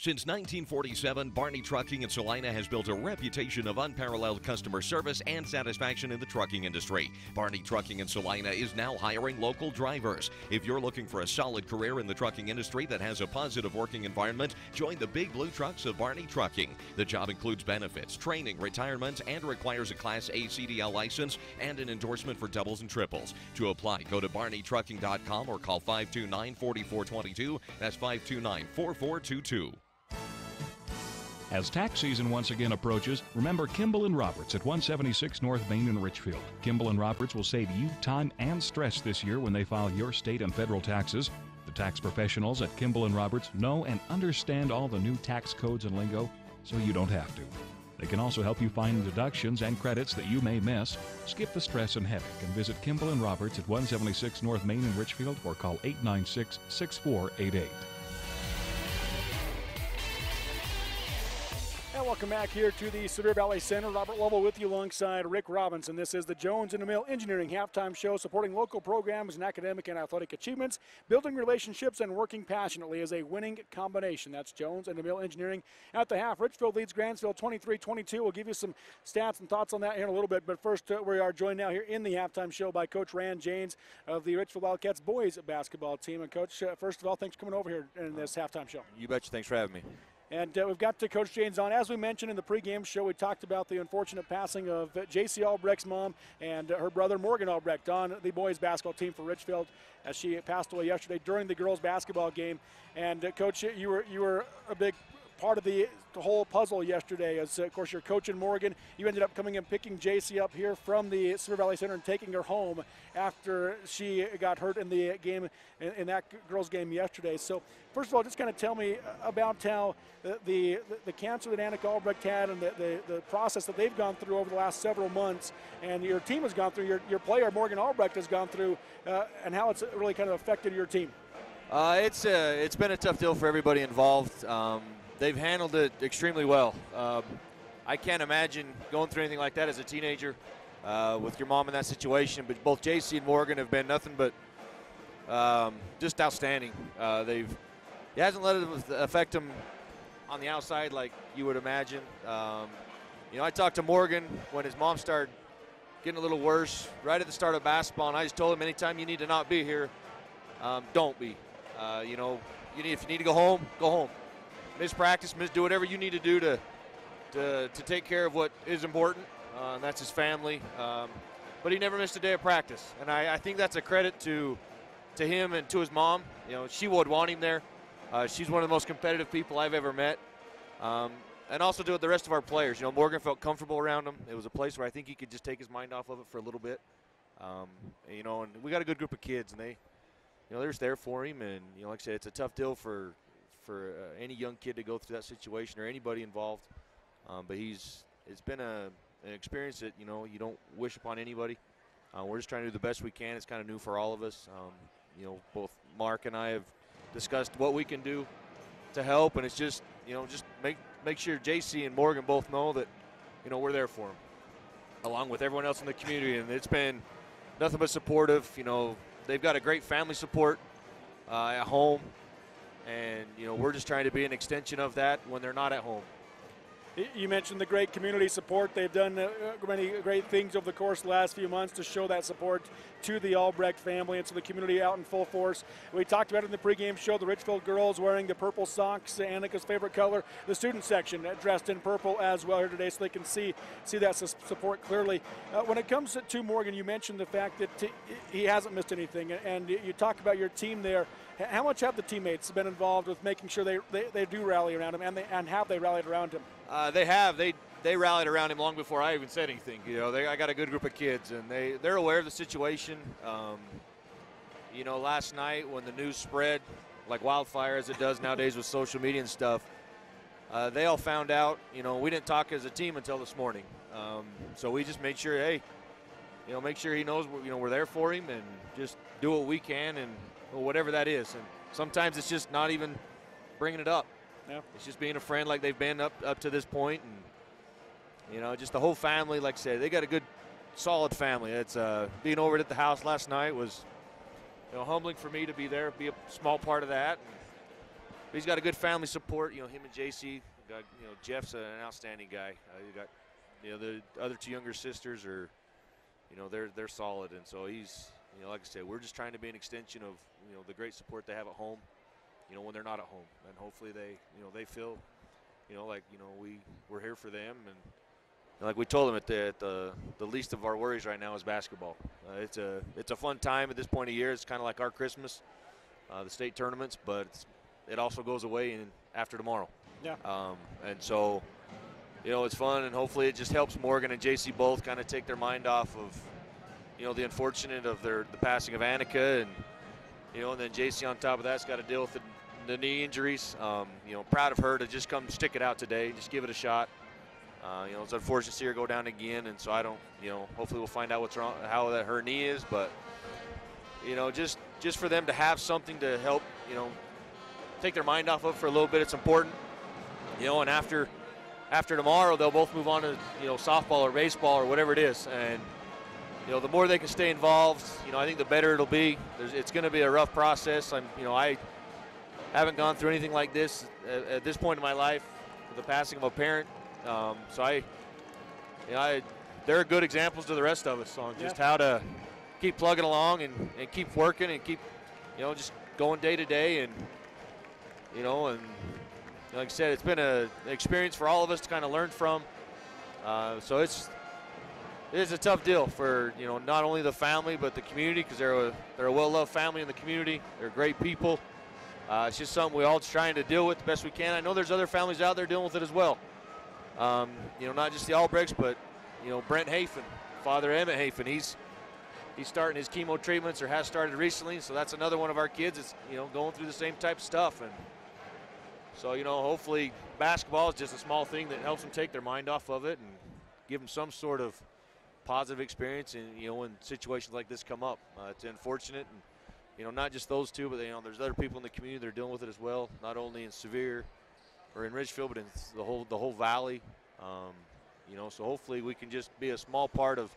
Since 1947, Barney Trucking in Salina has built a reputation of unparalleled customer service and satisfaction in the trucking industry. Barney Trucking in Salina is now hiring local drivers. If you're looking for a solid career in the trucking industry that has a positive working environment, join the big blue trucks of Barney Trucking. The job includes benefits, training, retirement, and requires a Class A CDL license and an endorsement for doubles and triples. To apply, go to barneytrucking.com or call 529-4422. That's 529-4422. As tax season once again approaches, remember Kimball & Roberts at 176 North Main in Richfield. Kimball & Roberts will save you time and stress this year when they file your state and federal taxes. The tax professionals at Kimball & Roberts know and understand all the new tax codes and lingo, so you don't have to. They can also help you find deductions and credits that you may miss. Skip the stress and headache and visit Kimball & Roberts at 176 North Main in Richfield or call 896-6488. Welcome back here to the Severe Valley Center. Robert Lovell with you alongside Rick Robinson. This is the Jones and DeMille Engineering Halftime Show, supporting local programs and academic and athletic achievements. Building relationships and working passionately is a winning combination. That's Jones and DeMille Engineering. At the half, Richfield leads Grantsville 23-22. We'll give you some stats and thoughts on that here in a little bit. But first, we are joined now here in the halftime show by Coach Rand Janes of the Richfield Wildcats boys basketball team. And Coach, first of all, thanks for coming over here in this halftime show. You betcha. Thanks for having me. And we've got Coach Janes on. As we mentioned in the pregame show, we talked about the unfortunate passing of J.C. Albrecht's mom and her brother Morgan Albrecht on the boys basketball team for Richfield, as she passed away yesterday during the girls basketball game. And Coach, you were a big part of the whole puzzle yesterday, as of course you're coaching Morgan. You ended up coming and picking JC up here from the Severe Valley Center and taking her home after she got hurt in the game, in that girls game yesterday. So first of all, just kind of tell me about how the cancer that Annika Albrecht had and the process that they've gone through over the last several months, and your team has gone through, your player Morgan Albrecht has gone through, and how it's really kind of affected your team. It's been a tough deal for everybody involved. They've handled it extremely well. I can't imagine going through anything like that as a teenager with your mom in that situation, but both JC and Morgan have been nothing but just outstanding. It hasn't let it affect them on the outside like you would imagine. I talked to Morgan when his mom started getting a little worse right at the start of basketball, and I just told him anytime you need to not be here, don't be. If you need to go home, go home. Miss practice, do whatever you need to do to take care of what is important, and that's his family. But he never missed a day of practice, and I think that's a credit to him and to his mom. She would want him there. She's one of the most competitive people I've ever met, and also to the rest of our players. Morgan felt comfortable around him. It was a place where I think he could just take his mind off of it for a little bit. And we got a good group of kids, and they're just there for him. And like I said, it's a tough deal for any young kid to go through that situation, or anybody involved. But it's been an experience that, you don't wish upon anybody. We're just trying to do the best we can. It's kind of new for all of us. Both Mark and I have discussed what we can do to help, and it's just, just make sure JC and Morgan both know that, we're there for them, along with everyone else in the community. And it's been nothing but supportive. They've got a great family support at home. And, we're just trying to be an extension of that when they're not at home. You mentioned the great community support. They've done many great things over the course of the last few months to show that support to the Albrecht family and to the community out in full force. We talked about it in the pregame show, the Richfield girls wearing the purple socks, Annika's favorite color. The student section dressed in purple as well here today, so they can see that support clearly. When it comes to Morgan, you mentioned the fact that he hasn't missed anything, and you talk about your team there. How much have the teammates been involved with making sure they do rally around him, and have they rallied around him? They have. They rallied around him long before I even said anything. I got a good group of kids, and they're aware of the situation. Last night when the news spread like wildfire, as it does nowadays with social media and stuff, they all found out. We didn't talk as a team until this morning. So we just made sure, make sure he knows we're there for him, and just do what we can, and whatever that is. And sometimes it's just not even bringing it up. Yeah. It's just being a friend like they've been up to this point. And, just the whole family, like I said, they got a good, solid family. It's being over at the house last night was, humbling for me to be there, be a small part of that. And he's got a good family support. Him and JC, got, Jeff's an outstanding guy. You got, the other two younger sisters are, they're solid. And so he's, like I said, we're just trying to be an extension of, the great support they have at home, when they're not at home. And hopefully they feel, we're here for them. And like we told them, at the least of our worries right now is basketball. It's a fun time at this point of year. It's kind of like our Christmas, the state tournaments, but it also goes away after tomorrow. Yeah. And so, it's fun, and hopefully it just helps Morgan and JC both kind of take their mind off of, the unfortunate of the passing of Annika, and and then JC on top of that's got to deal with the knee injuries. Proud of her to just come stick it out today, just give it a shot. It's unfortunate to see her go down again, and so I don't, hopefully we'll find out what's wrong, how her knee is, but just for them to have something to help, take their mind off of for a little bit, it's important. And after after tomorrow, they'll both move on to, softball or baseball or whatever it is. And, the more they can stay involved, I think the better it'll be. It's going to be a rough process. I haven't gone through anything like this at this point in my life, with the passing of a parent. They're good examples to the rest of us on just how to keep plugging along and keep working and keep, just going day to day. And, and like I said, it's been an experience for all of us to kind of learn from. So it is a tough deal for, not only the family but the community, because they're a well-loved family in the community. They're great people. It's just something we're all trying to deal with the best we can. I know there's other families out there dealing with it as well. Not just the Albrechts, but, Brent Hafen, Father Emmett Hafen. He's starting his chemo treatments, or has started recently. So that's another one of our kids that's, going through the same type of stuff. And so, hopefully basketball is just a small thing that helps them take their mind off of it and give them some sort of positive experience. And, when situations like this come up, it's unfortunate. And, not just those two, but, there's other people in the community that are dealing with it as well, not only in Sevier or in Richfield, but in the whole valley. So hopefully we can just be a small part of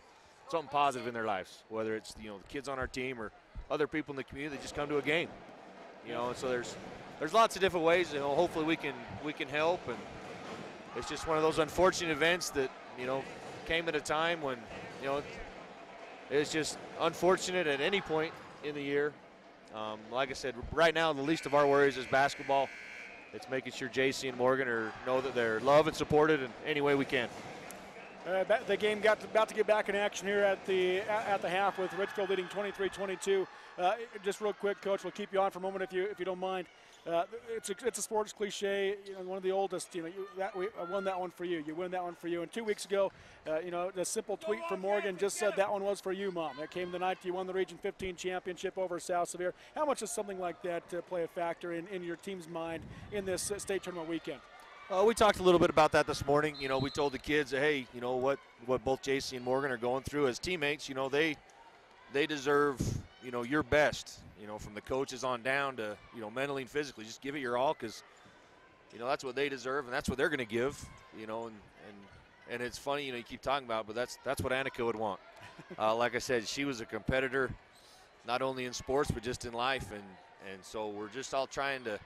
something positive in their lives, whether it's, the kids on our team or other people in the community that just come to a game. And so there's lots of different ways, hopefully we can help. And it's just one of those unfortunate events that, came at a time when, it's just unfortunate at any point in the year. Like I said, right now the least of our worries is basketball. It's making sure JC and Morgan know that they're loved and supported in any way we can. The game about to get back in action here at the half, with Richfield leading 23-22. Just real quick, Coach, we'll keep you on for a moment if you don't mind. It's a sports cliche, one of the oldest. I won that one for you. You win that one for you. And 2 weeks ago, the simple tweet from Morgan just said that one was for you, Mom. That came the night you won the Region 15 championship over South Sevier. How much does something like that play a factor in your team's mind in this state tournament weekend? We talked a little bit about that this morning. We told the kids that, hey, what both JC and Morgan are going through as teammates. They deserve, your best. From the coaches on down to, mentally and physically. Just give it your all, because, that's what they deserve and that's what they're going to give. And it's funny, you keep talking about it, but that's what Annika would want. Like I said, she was a competitor, not only in sports but just in life, and so we're just all trying to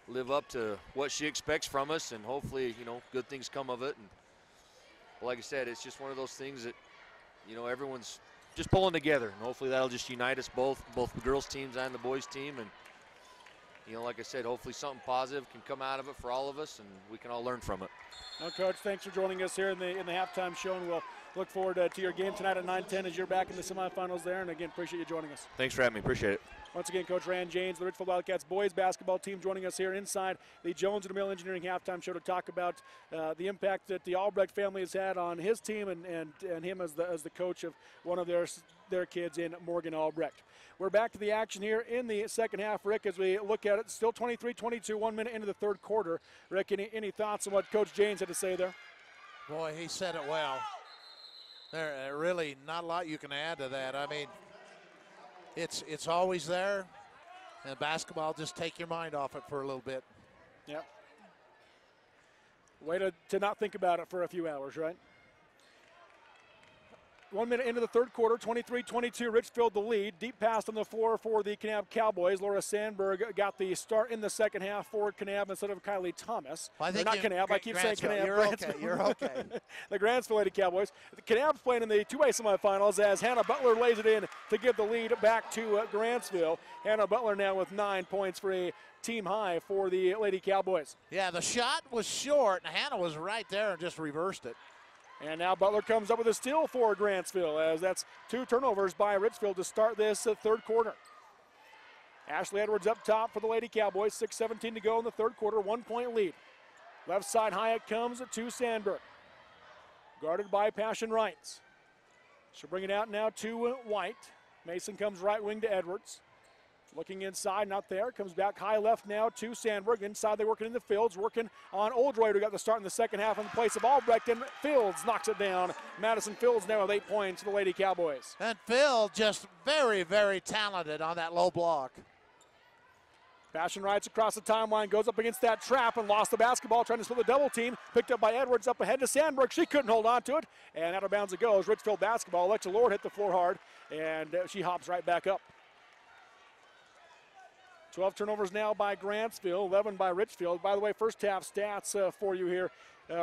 live up to what she expects from us, and hopefully, good things come of it. And like I said, it's just one of those things that, everyone's just pulling together, and hopefully that'll just unite us both the girls' teams and the boys' team. And, like I said, hopefully something positive can come out of it for all of us, and we can all learn from it. Well, Coach, thanks for joining us here in the halftime show, and we'll look forward to your game tonight at 9:10 as you're back in the semifinals there. And again, appreciate you joining us. Thanks for having me. Appreciate it. Once again, Coach Rand James, the Richfield Wildcats boys basketball team, joining us here inside the Jones and DeMille Engineering halftime show to talk about the impact that the Albrecht family has had on his team and him as the coach of one of their kids in Morgan Albrecht. We're back to the action here in the second half, Rick, as we look at it. Still 23-22, 1 minute into the third quarter. Rick, any thoughts on what Coach James had to say there? Boy, he said it well. There really not a lot you can add to that. I mean, it's always there, and basketball, just take your mind off it for a little bit. Yep. Way to not think about it for a few hours, right? 1 minute into the third quarter, 23-22, Richfield the lead. Deep pass on the floor for the Kanab Cowboys. Laura Sandberg got the start in the second half for Kanab instead of Kylie Thomas. Well, I think not Kanab, I keep saying Kanab. You're okay. The Grantsville Lady Cowboys. Kanab's playing in the two-way semifinals as Hannah Butler lays it in to give the lead back to Grantsville. Hannah Butler now with 9 points for a team high for the Lady Cowboys. Yeah, the shot was short, and Hannah was right there and just reversed it. And now Butler comes up with a steal for Grantsville, as that's 2 turnovers by Richfield to start this third quarter. Ashley Edwards up top for the Lady Cowboys, 6:17 to go in the third quarter, 1 point lead. Left side high it comes to Sandberg. Guarded by Passion Wrights. She'll bring it out now to White. Mason comes right wing to Edwards. Looking inside, not there. Comes back high left now to Sandberg. Inside, they're working in the Fields, working on Oldroyd, who got the start in the second half in place of Albrecht, and Fields knocks it down. Madison Fields now with 8 points for the Lady Cowboys. And Phil just very, very talented on that low block. Passion rides across the timeline, goes up against that trap and lost the basketball, trying to split the double team. Picked up by Edwards, up ahead to Sandberg. She couldn't hold on to it, and out of bounds it goes. Richfield basketball. Alexa Lord hit the floor hard, and she hops right back up. 12 turnovers now by Grantsville, 11 by Richfield. By the way, first half stats for you here.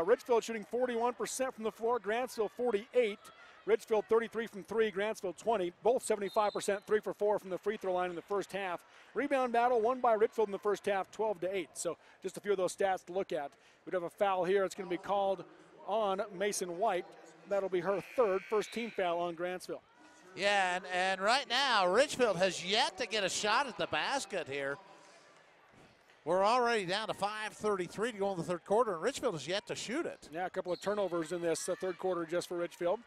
Richfield shooting 41% from the floor, Grantsville 48%. Richfield 33 from 3, Grantsville 20. Both 75%, 3 for 4 from the free throw line in the first half. Rebound battle won by Richfield in the first half, 12-8. So just a few of those stats to look at. We'd have a foul here. It's going to be called on Mason White. That'll be her third, first team foul on Grantsville. Yeah, and right now, Richfield has yet to get a shot at the basket here. We're already down to 5:33 to go in the third quarter, and Richfield has yet to shoot it. Yeah, a couple of turnovers in this third quarter just for Richfield.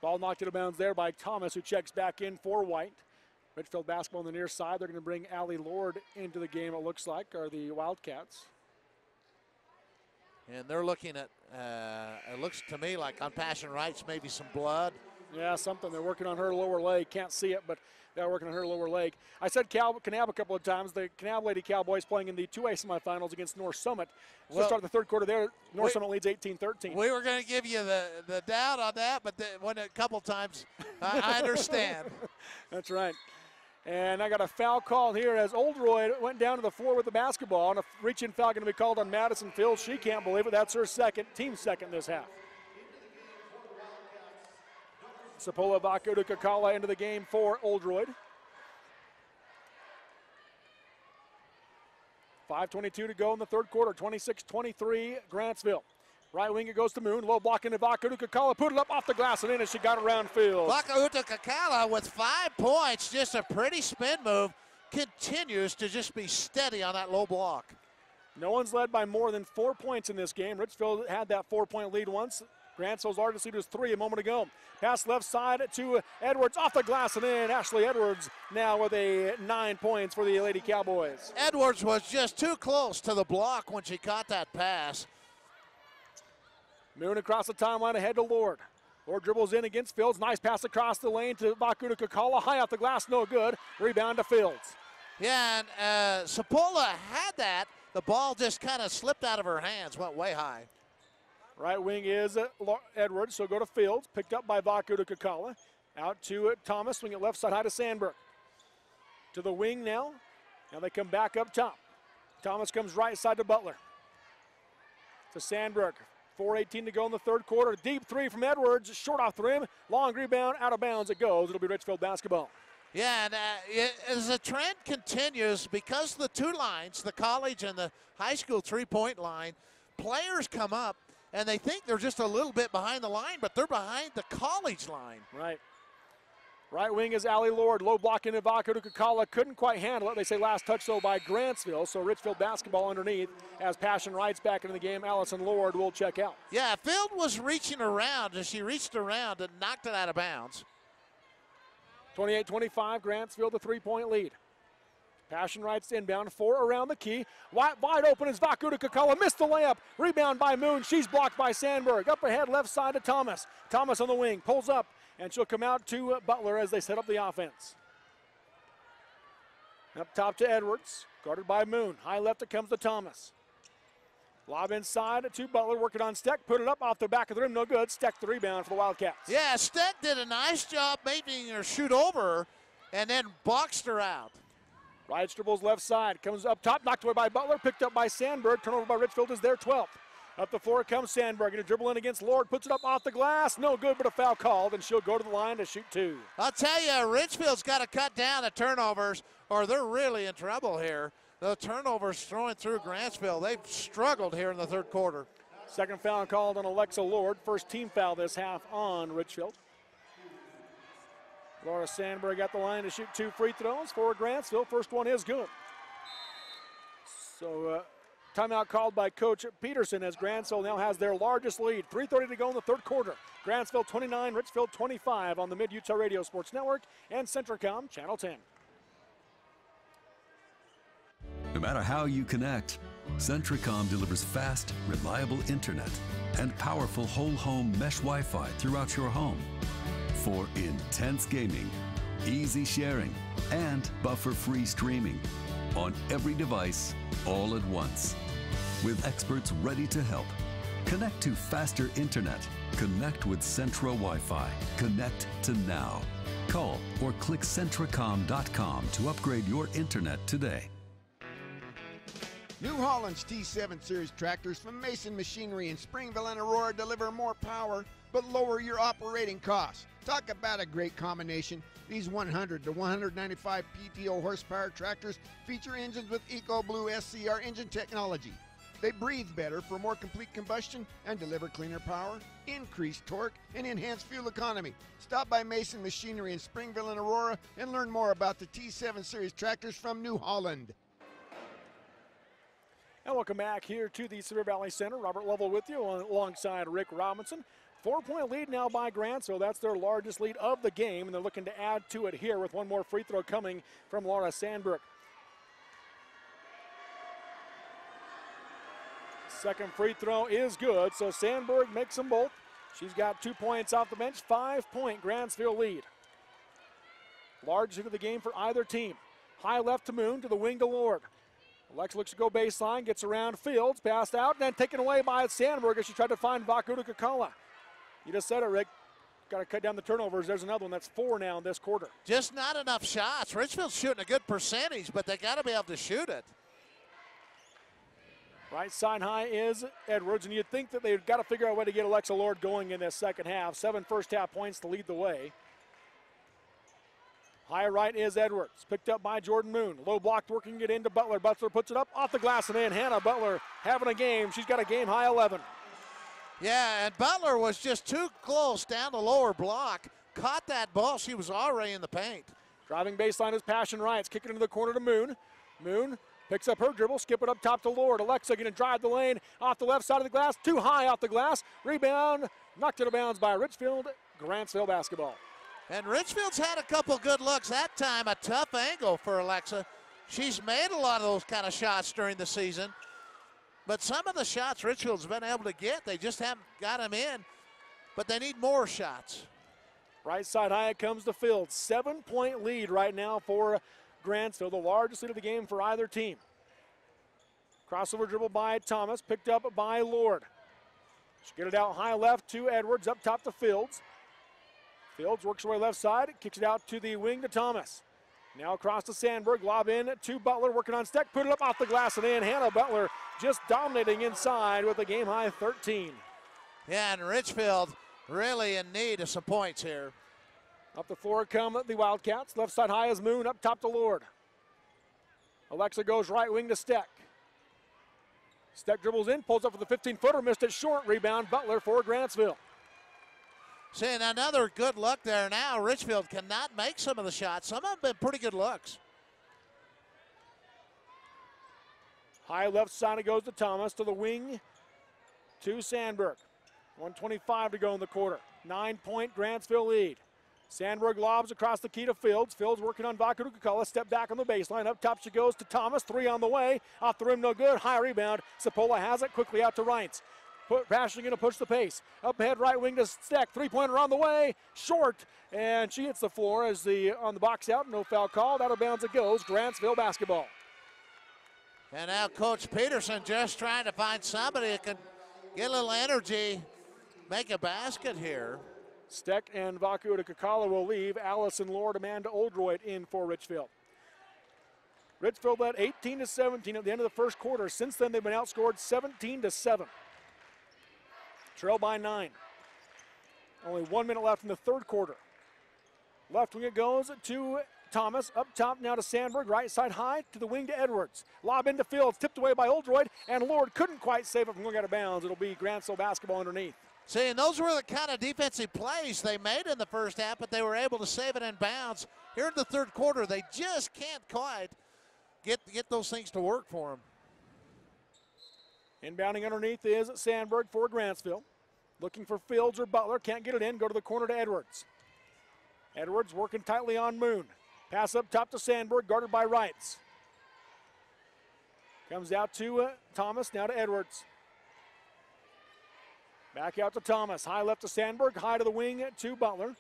Ball knocked out of bounds there by Thomas, who checks back in for White. Richfield basketball on the near side. They're going to bring Allie Lord into the game, it looks like, or the Wildcats. And they're looking at, it looks to me like on Passion Rights, maybe some blood. Yeah, something. They're working on her lower leg. Can't see it, but they're working on her lower leg. I said Kanab a couple of times. The Kanab Lady Cowboys playing in the 2A semifinals against North Summit. So start the third quarter there. North Summit leads 18-13. We were going to give you the doubt on that, but when a couple times, I understand. That's right. And I got a foul call here as Oldroyd went down to the floor with the basketball. And a reach-in foul going to be called on Madison Fields. She can't believe it. That's her second, team second this half. Sapola Vakudu-Kakala into the game for Oldroyd. 5:22 to go in the third quarter, 26-23 Grantsville. Right wing it goes to Moon, low block into Vakudu-Kakala, put it up off the glass and in as she got around field. Vakudu-Kakala with 5 points, just a pretty spin move, continues to just be steady on that low block. No one's led by more than 4 points in this game. Richfield had that 4-point lead once. Grantsville's largest lead was 3 a moment ago. Pass left side to Edwards, off the glass and in. Ashley Edwards now with 9 points for the Lady Cowboys. Edwards was just too close to the block when she caught that pass. Moon across the timeline ahead to Lord. Lord dribbles in against Fields. Nice pass across the lane to Vakudu-Kakala. High off the glass, no good. Rebound to Fields. Yeah, and Sapola had that. The ball just kind of slipped out of her hands, went way high. Right wing is Edwards, so go to Fields. Picked up by Vakudu-Kakala. Out to Thomas, swing it left side high to Sandberg. To the wing now. Now they come back up top. Thomas comes right side to Butler. To Sandberg. 4:18 to go in the third quarter. Deep three from Edwards, short off the rim. Long rebound, out of bounds it goes. It'll be Richfield basketball. Yeah, and as the trend continues, because the two lines, the college and the high school three-point line, players come up and they think they're just a little bit behind the line, but they're behind the college line. Right. Right wing is Allie Lord. Low block into Vakudu-Kakala. Couldn't quite handle it. They say last touch, though, by Grantsville. So Richfield basketball underneath. As Passion Wright's back into the game, Allison Lord will check out. Yeah, Field was reaching around, and she reached around and knocked it out of bounds. 28-25, Grantsville the three-point lead. Passion Wright's inbound, 4 around the key. Wide open is Vakudu-Kakala. Missed the layup. Rebound by Moon. She's blocked by Sandberg. Up ahead, left side to Thomas. Thomas on the wing, pulls up. And she'll come out to Butler as they set up the offense. Up top to Edwards, guarded by Moon. High left it comes to Thomas. Lob inside to Butler, working on Steck. Put it up off the back of the rim, no good. Steck the rebound for the Wildcats. Yeah, Steck did a nice job making her shoot over her and then boxed her out. Right dribbles left side, comes up top, knocked away by Butler, picked up by Sandberg. Turnover by Richfield is their 12th. Up the floor comes Sandberg, going to dribble in against Lord, puts it up off the glass, no good, but a foul called, and she'll go to the line to shoot 2. I'll tell you, Richfield's got to cut down the turnovers, or they're really in trouble here. The turnovers throwing through Grantsville. They've struggled here in the third quarter. Second foul called on Alexa Lord, first team foul this half on Richfield. Laura Sandberg got the line to shoot 2 free throws for Grantsville. First one is good. So, timeout called by Coach Peterson as Grantsville now has their largest lead. 3:30 to go in the third quarter. Grantsville 29, Richfield 25 on the Mid-Utah Radio Sports Network and Centricom Channel 10. No matter how you connect, Centricom delivers fast, reliable internet and powerful whole home mesh Wi-Fi throughout your home for intense gaming, easy sharing, and buffer-free streaming. on every device, all at once. With experts ready to help. Connect to faster internet. Connect with Centra Wi-Fi. Connect to now. Call or click Centracom.com to upgrade your internet today. New Holland's T7 Series tractors from Mason Machinery in Springville and Aurora deliver more power but lower your operating costs. Talk about a great combination. These 100 to 195 PTO horsepower tractors feature engines with EcoBlue SCR engine technology. They breathe better for more complete combustion and deliver cleaner power, increased torque, and enhanced fuel economy. Stop by Mason Machinery in Springville and Aurora and learn more about the T7 Series tractors from New Holland. And welcome back here to the Severe Valley Center. Robert Lovell with you alongside Rick Robinson. 4-point lead now by Grantsville. That's their largest lead of the game, and they're looking to add to it here with one more free throw coming from Laura Sandberg. Second free throw is good, so Sandberg makes them both. She's got 2 points off the bench, 5-point Grantsville lead. Largest hit of the game for either team. High left to Moon, to the wing to Lord. Alexa looks to go baseline, gets around Fields, passed out, and then taken away by Sandberg as she tried to find Vakuda Kakala. You just said it, Rick. Got to cut down the turnovers. There's another one. That's 4 now in this quarter. Just not enough shots. Richfield's shooting a good percentage, but they got to be able to shoot it. Right side high is Edwards, and you'd think that they've got to figure out a way to get Alexa Lord going in this second half. 7 first-half points to lead the way. High right is Edwards, picked up by Jordan Moon. Low block working it into Butler. Butler puts it up off the glass and in. Hannah Butler having a game. She's got a game-high 11. Yeah, and Butler was just too close down the lower block. Caught that ball. She was already in the paint. Driving baseline is Passion Wrights. Kicking into the corner to Moon. Moon picks up her dribble, skip it up top to Lord. Alexa going to drive the lane off the left side of the glass. Too high off the glass. Rebound. Knocked it out of bounds by Richfield. Grantsville basketball. And Richfield's had a couple good looks that time. A tough angle for Alexa. She's made a lot of those kind of shots during the season. But some of the shots Richfield's been able to get, they just haven't got them in. But they need more shots. Right side high it comes to Fields. 7-point lead right now for Grantsville, the largest lead of the game for either team. Crossover dribble by Thomas, picked up by Lord. She'll get it out high left to Edwards, up top to Fields. Fields works her way left side, kicks it out to the wing to Thomas. Now across to Sandberg, lob in to Butler, working on Steck, put it up off the glass and in. Hannah Butler just dominating inside with a game-high 13. Yeah, and Richfield really in need of some points here. Up the floor come the Wildcats. Left side high is Moon, up top to Lord. Alexa goes right wing to Steck. Steck dribbles in, pulls up for the 15-footer, missed it short. Rebound, Butler for Grantsville. Seeing another good look there now. Richfield cannot make some of the shots. Some of them have been pretty good looks. High left side it goes to Thomas, to the wing to Sandberg. 1:25 to go in the quarter. 9-point Grantsville lead. Sandberg lobs across the key to Fields. Fields working on Vakuda Kakala. Step back on the baseline. Up top she goes to Thomas. 3 on the way. Off the rim, no good. High rebound. Sapola has it quickly out to Reitz. Passion going to push the pace. Up ahead, right wing to Steck. 3-pointer on the way. Short. And she hits the floor as on the box out. No foul called. Out of bounds it goes. Grantsville basketball. And now Coach Peterson just trying to find somebody that can get a little energy, make a basket here. Steck and Vakuda Kakala will leave. Allison Lord, Amanda Oldroyd in for Richfield. Richfield led 18-17 at the end of the first quarter. Since then, they've been outscored 17-7. Trail by 9. Only 1 minute left in the third quarter. Left wing it goes to Thomas. Up top now to Sandberg. Right side high to the wing to Edwards. Lob into Fields. Tipped away by Oldroyd. And Lord couldn't quite save it from going out of bounds. It'll be Grantsville basketball underneath. See, and those were the kind of defensive plays they made in the first half, but they were able to save it in bounds. Here in the third quarter, they just can't quite get those things to work for them. Inbounding underneath is Sandberg for Grantsville. Looking for Fields or Butler. Can't get it in. Go to the corner to Edwards. Edwards working tightly on Moon. Pass up top to Sandberg, guarded by Wrights. Comes out to Thomas, now to Edwards. Back out to Thomas. High left to Sandberg, high to the wing to Butler.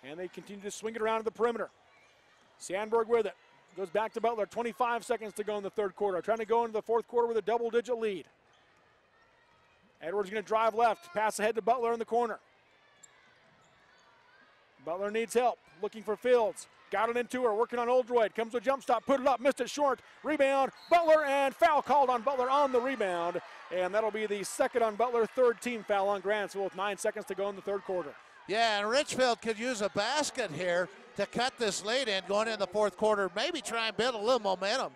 And they continue to swing it around to the perimeter. Sandberg with it. Goes back to Butler. 25 seconds to go in the third quarter. Trying to go into the fourth quarter with a double-digit lead. Edwards going to drive left. Pass ahead to Butler in the corner. Butler needs help. Looking for Fields. Got it into her. Working on Oldroyd. Comes to a jump stop. Put it up. Missed it short. Rebound. Butler, and foul called on Butler on the rebound. And that'll be the second on Butler. Third team foul on Grantsville with 9 seconds to go in the third quarter. Yeah, and Richfield could use a basket here to cut this lead in going into the fourth quarter. Maybe try and build a little momentum.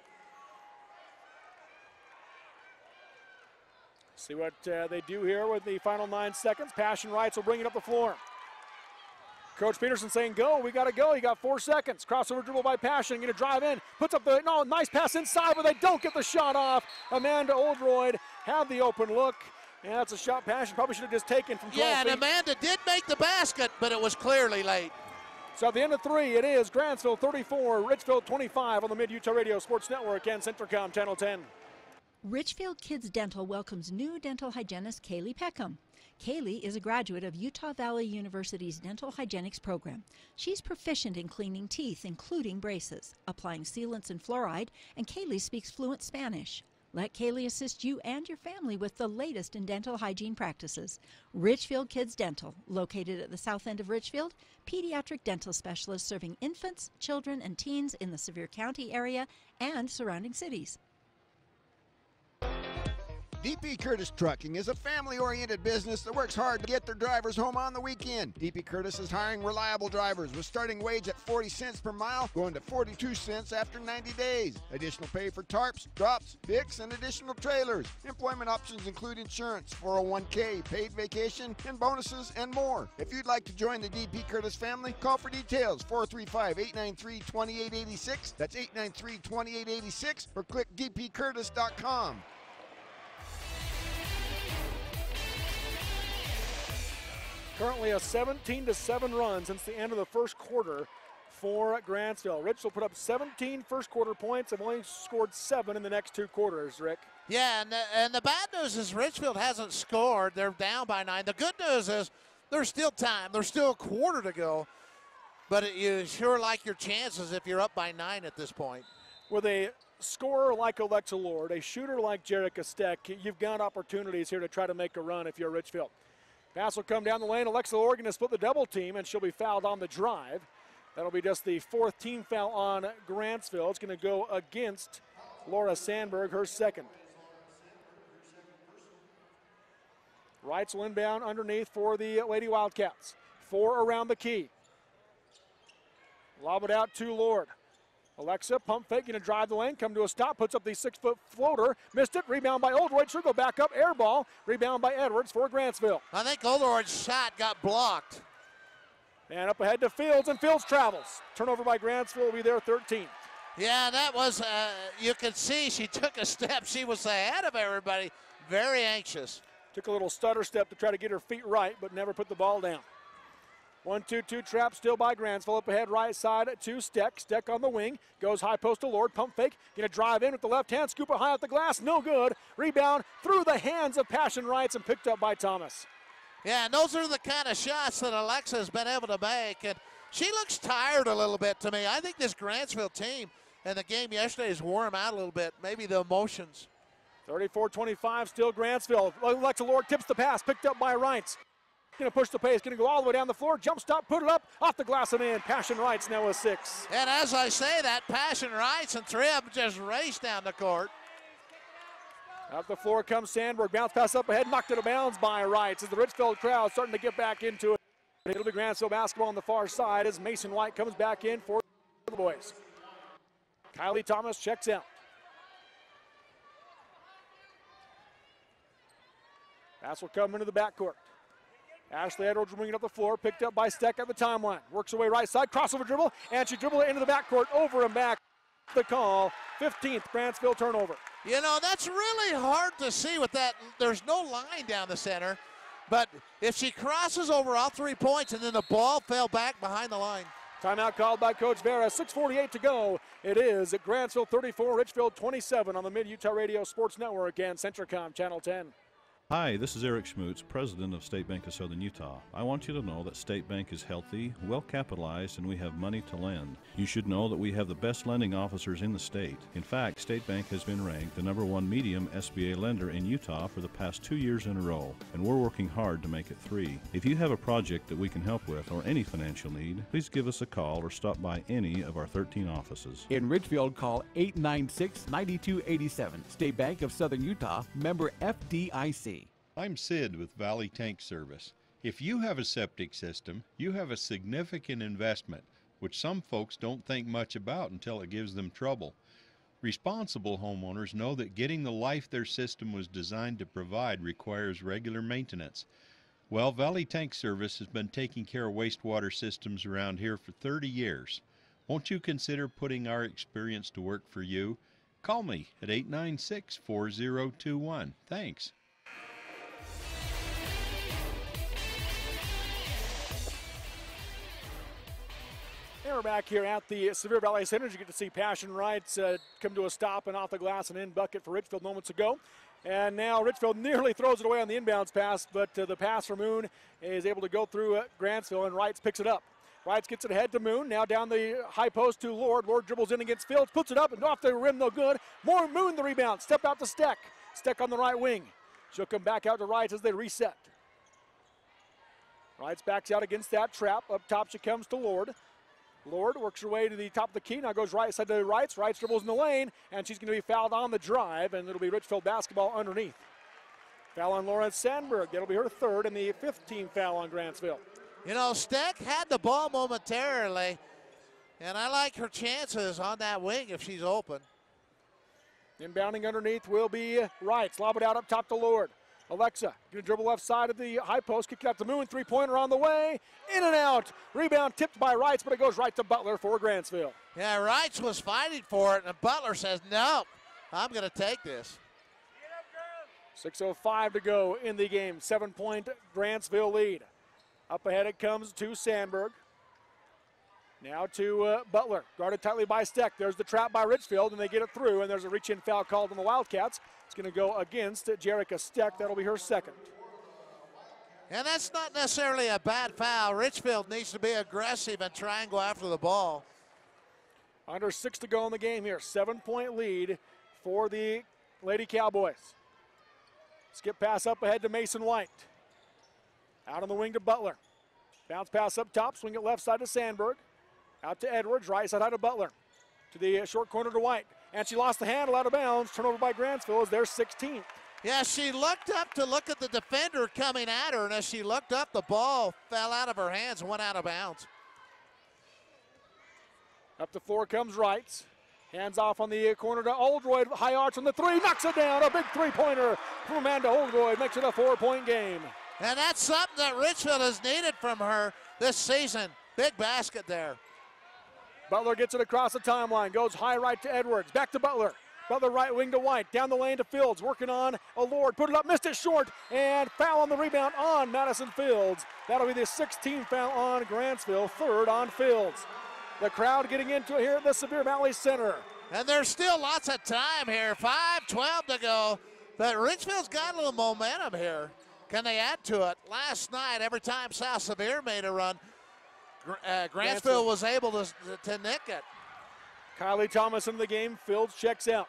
See what they do here with the final 9 seconds. Passion Rights will bring it up the floor. Coach Peterson saying, go, we got to go. You got 4 seconds. Crossover dribble by Passion. Going to drive in. Puts up the, no, nice pass inside, but they don't get the shot off. Amanda Oldroyd had the open look. And that's a shot Passion probably should have just taken from 12 Yeah, feet. and Amanda did make the basket, but it was clearly late. So at the end of 3, it is Grantsville 34, Richfield 25 on the Mid-Utah Radio Sports Network and Centricom Channel 10. Richfield Kids Dental welcomes new dental hygienist Kaylee Peckham. Kaylee is a graduate of Utah Valley University's Dental Hygienics program. She's proficient in cleaning teeth, including braces, applying sealants and fluoride, and Kaylee speaks fluent Spanish. Let Kaylee assist you and your family with the latest in dental hygiene practices. Richfield Kids Dental, located at the south end of Richfield, pediatric dental specialists serving infants, children, and teens in the Sevier County area and surrounding cities. DP Curtis Trucking is a family-oriented business that works hard to get their drivers home on the weekend. DP Curtis is hiring reliable drivers with starting wage at 40 cents per mile, going to 42 cents after 90 days. Additional pay for tarps, drops, picks, and additional trailers. Employment options include insurance, 401k, paid vacation, and bonuses, and more. If you'd like to join the DP Curtis family, call for details, 435-893-2886. That's 893-2886, or click dpcurtis.com. Currently a 17-7 run since the end of the first quarter for Grantsville. Richfield put up 17 first quarter points and only scored 7 in the next 2 quarters, Rick. Yeah, and the bad news is Richfield hasn't scored. They're down by 9. The good news is there's still time. There's still a quarter to go. But you sure like your chances if you're up by 9 at this point. With a scorer like Alexa Lord, a shooter like Jerica Steck, you've got opportunities here to try to make a run if you're Richfield. Pass will come down the lane. Alexa Lord going to split the double team, and she'll be fouled on the drive. That'll be just the 4th team foul on Grantsville. It's going to go against Laura Sandberg, her 2nd. Wrights will inbound underneath for the Lady Wildcats. 4 around the key. Lob it out to Lord. Alexa, pump fake, going to drive the lane, come to a stop, puts up the 6-foot floater, missed it, rebound by Oldroyd, she'll go back up, air ball, rebound by Edwards for Grantsville. I think Oldroyd's shot got blocked. And up ahead to Fields, and Fields travels. Turnover by Grantsville will be their 13th. Yeah, that was, you could see she took a step. She was ahead of everybody, very anxious. Took a little stutter step to try to get her feet right, but never put the ball down. 1-2-2 trap still by Grantsville. Up ahead right side to Steck. Steck on the wing. Goes high post to Lord. Pump fake. Going to drive in with the left hand. Scoop it high off the glass. No good. Rebound through the hands of Passion Rights and picked up by Thomas. Yeah, and those are the kind of shots that Alexa has been able to make. And she looks tired a little bit to me. I think this Grantsville team and the game yesterday has worn them out a little bit. Maybe the emotions. 34-25 still Grantsville. Alexa Lord tips the pass. Picked up by Rights. Going to push the pace, going to go all the way down the floor, jump stop, put it up, off the glass and in. Passion Rights now with 6. And as I say that, Passion Rights and 3 of them just raced down the court. Up the floor comes Sandberg, bounce pass up ahead, knocked it out of bounds by Rights as the Richfield crowd starting to get back into it. It'll be Grantsville basketball on the far side as Mason White comes back in for the boys. Kylie Thomas checks out. Pass will come into the backcourt. Ashley Edwards will bring it up the floor, picked up by Steck at the timeline. Works away right side, crossover dribble, and she dribbled it into the backcourt, over and back. The call, 15th Grantsville turnover. You know, that's really hard to see with that. There's no line down the center, but if she crosses over all 3 points and then the ball fell back behind the line. Timeout called by Coach Vera, 6:48 to go. It is at Grantsville 34, Richfield 27 on the Mid-Utah Radio Sports Network and Centricom Channel 10. Hi, this is Eric Schmutz, President of State Bank of Southern Utah. I want you to know that State Bank is healthy, well capitalized, and we have money to lend. You should know that we have the best lending officers in the state. In fact, State Bank has been ranked the #1 medium SBA lender in Utah for the past 2 years in a row, and we're working hard to make it 3. If you have a project that we can help with or any financial need, please give us a call or stop by any of our 13 offices. In Richfield, call 896-9287. State Bank of Southern Utah, member FDIC. I'm Sid with Valley Tank Service. If you have a septic system, you have a significant investment, which some folks don't think much about until it gives them trouble. Responsible homeowners know that getting the life their system was designed to provide requires regular maintenance. Well, Valley Tank Service has been taking care of wastewater systems around here for 30 years. Won't you consider putting our experience to work for you? Call me at 896-4021. Thanks. And we're back here at the Sevier Valley Center. You get to see Passion Wrights come to a stop and off the glass and in bucket for Richfield moments ago. And now Richfield nearly throws it away on the inbounds pass, but the pass for Moon is able to go through Grantsville, and Wrights picks it up. Wrights gets it ahead to Moon, now down the high post to Lord. Lord dribbles in against Fields, puts it up and off the rim, no good. More Moon the rebound, step out to Steck. Steck on the right wing. She'll come back out to Wrights as they reset. Wrights backs out against that trap. Up top she comes to Lord. Lord works her way to the top of the key, now goes right side to Wrights. Wrights dribbles in the lane, and she's going to be fouled on the drive, and it'll be Richfield basketball underneath. Foul on Lawrence Sandberg. That'll be her third, and the 5th team foul on Grantsville. You know, Steck had the ball momentarily, and I like her chances on that wing if she's open. Inbounding underneath will be Wrights. Lob it out up top to Lord. Alexa going to dribble left side of the high post, kick out to Moon, three-pointer on the way, in and out. Rebound tipped by Wrights, but it goes right to Butler for Grantsville. Yeah, Wrights was fighting for it, and Butler says, no, I'm going to take this. 6:05 to go in the game. 7-point Grantsville lead. Up ahead it comes to Sandberg. Now to Butler, guarded tightly by Steck. There's the trap by Richfield, and they get it through, and there's a reach-in foul called on the Wildcats. It's going to go against Jerica Steck. That'll be her second. And that's not necessarily a bad foul. Richfield needs to be aggressive and try and go after the ball. Under 6 to go in the game here. 7-point lead for the Lady Cowboys. Skip pass up ahead to Mason White. Out on the wing to Butler. Bounce pass up top, swing it left side to Sandberg. Out to Edwards, right side out to Butler. To the short corner to White. And she lost the handle out of bounds. Turnover by Grantsville as their 16th. Yeah, she looked up to look at the defender coming at her, and as she looked up, the ball fell out of her hands and went out of bounds. Up the floor comes Wrights. Hands off on the corner to Oldroyd. High arch on the three, knocks it down. A big three-pointer from Amanda Oldroyd makes it a 4-point game. And that's something that Richfield has needed from her this season. Big basket there. Butler gets it across the timeline, goes high right to Edwards, back to Butler. Butler right wing to White, down the lane to Fields, working on a Lord, put it up, missed it short, and foul on the rebound on Madison Fields. That'll be the 16th foul on Grantsville, 3rd on Fields. The crowd getting into it here at the Sevier Valley Center. And there's still lots of time here, 5:12 to go, but Richfield's got a little momentum here. Can they add to it? Last night, every time South Sevier made a run, Grantsville was able to nick it. Kylie Thomas in the game. Fields checks out.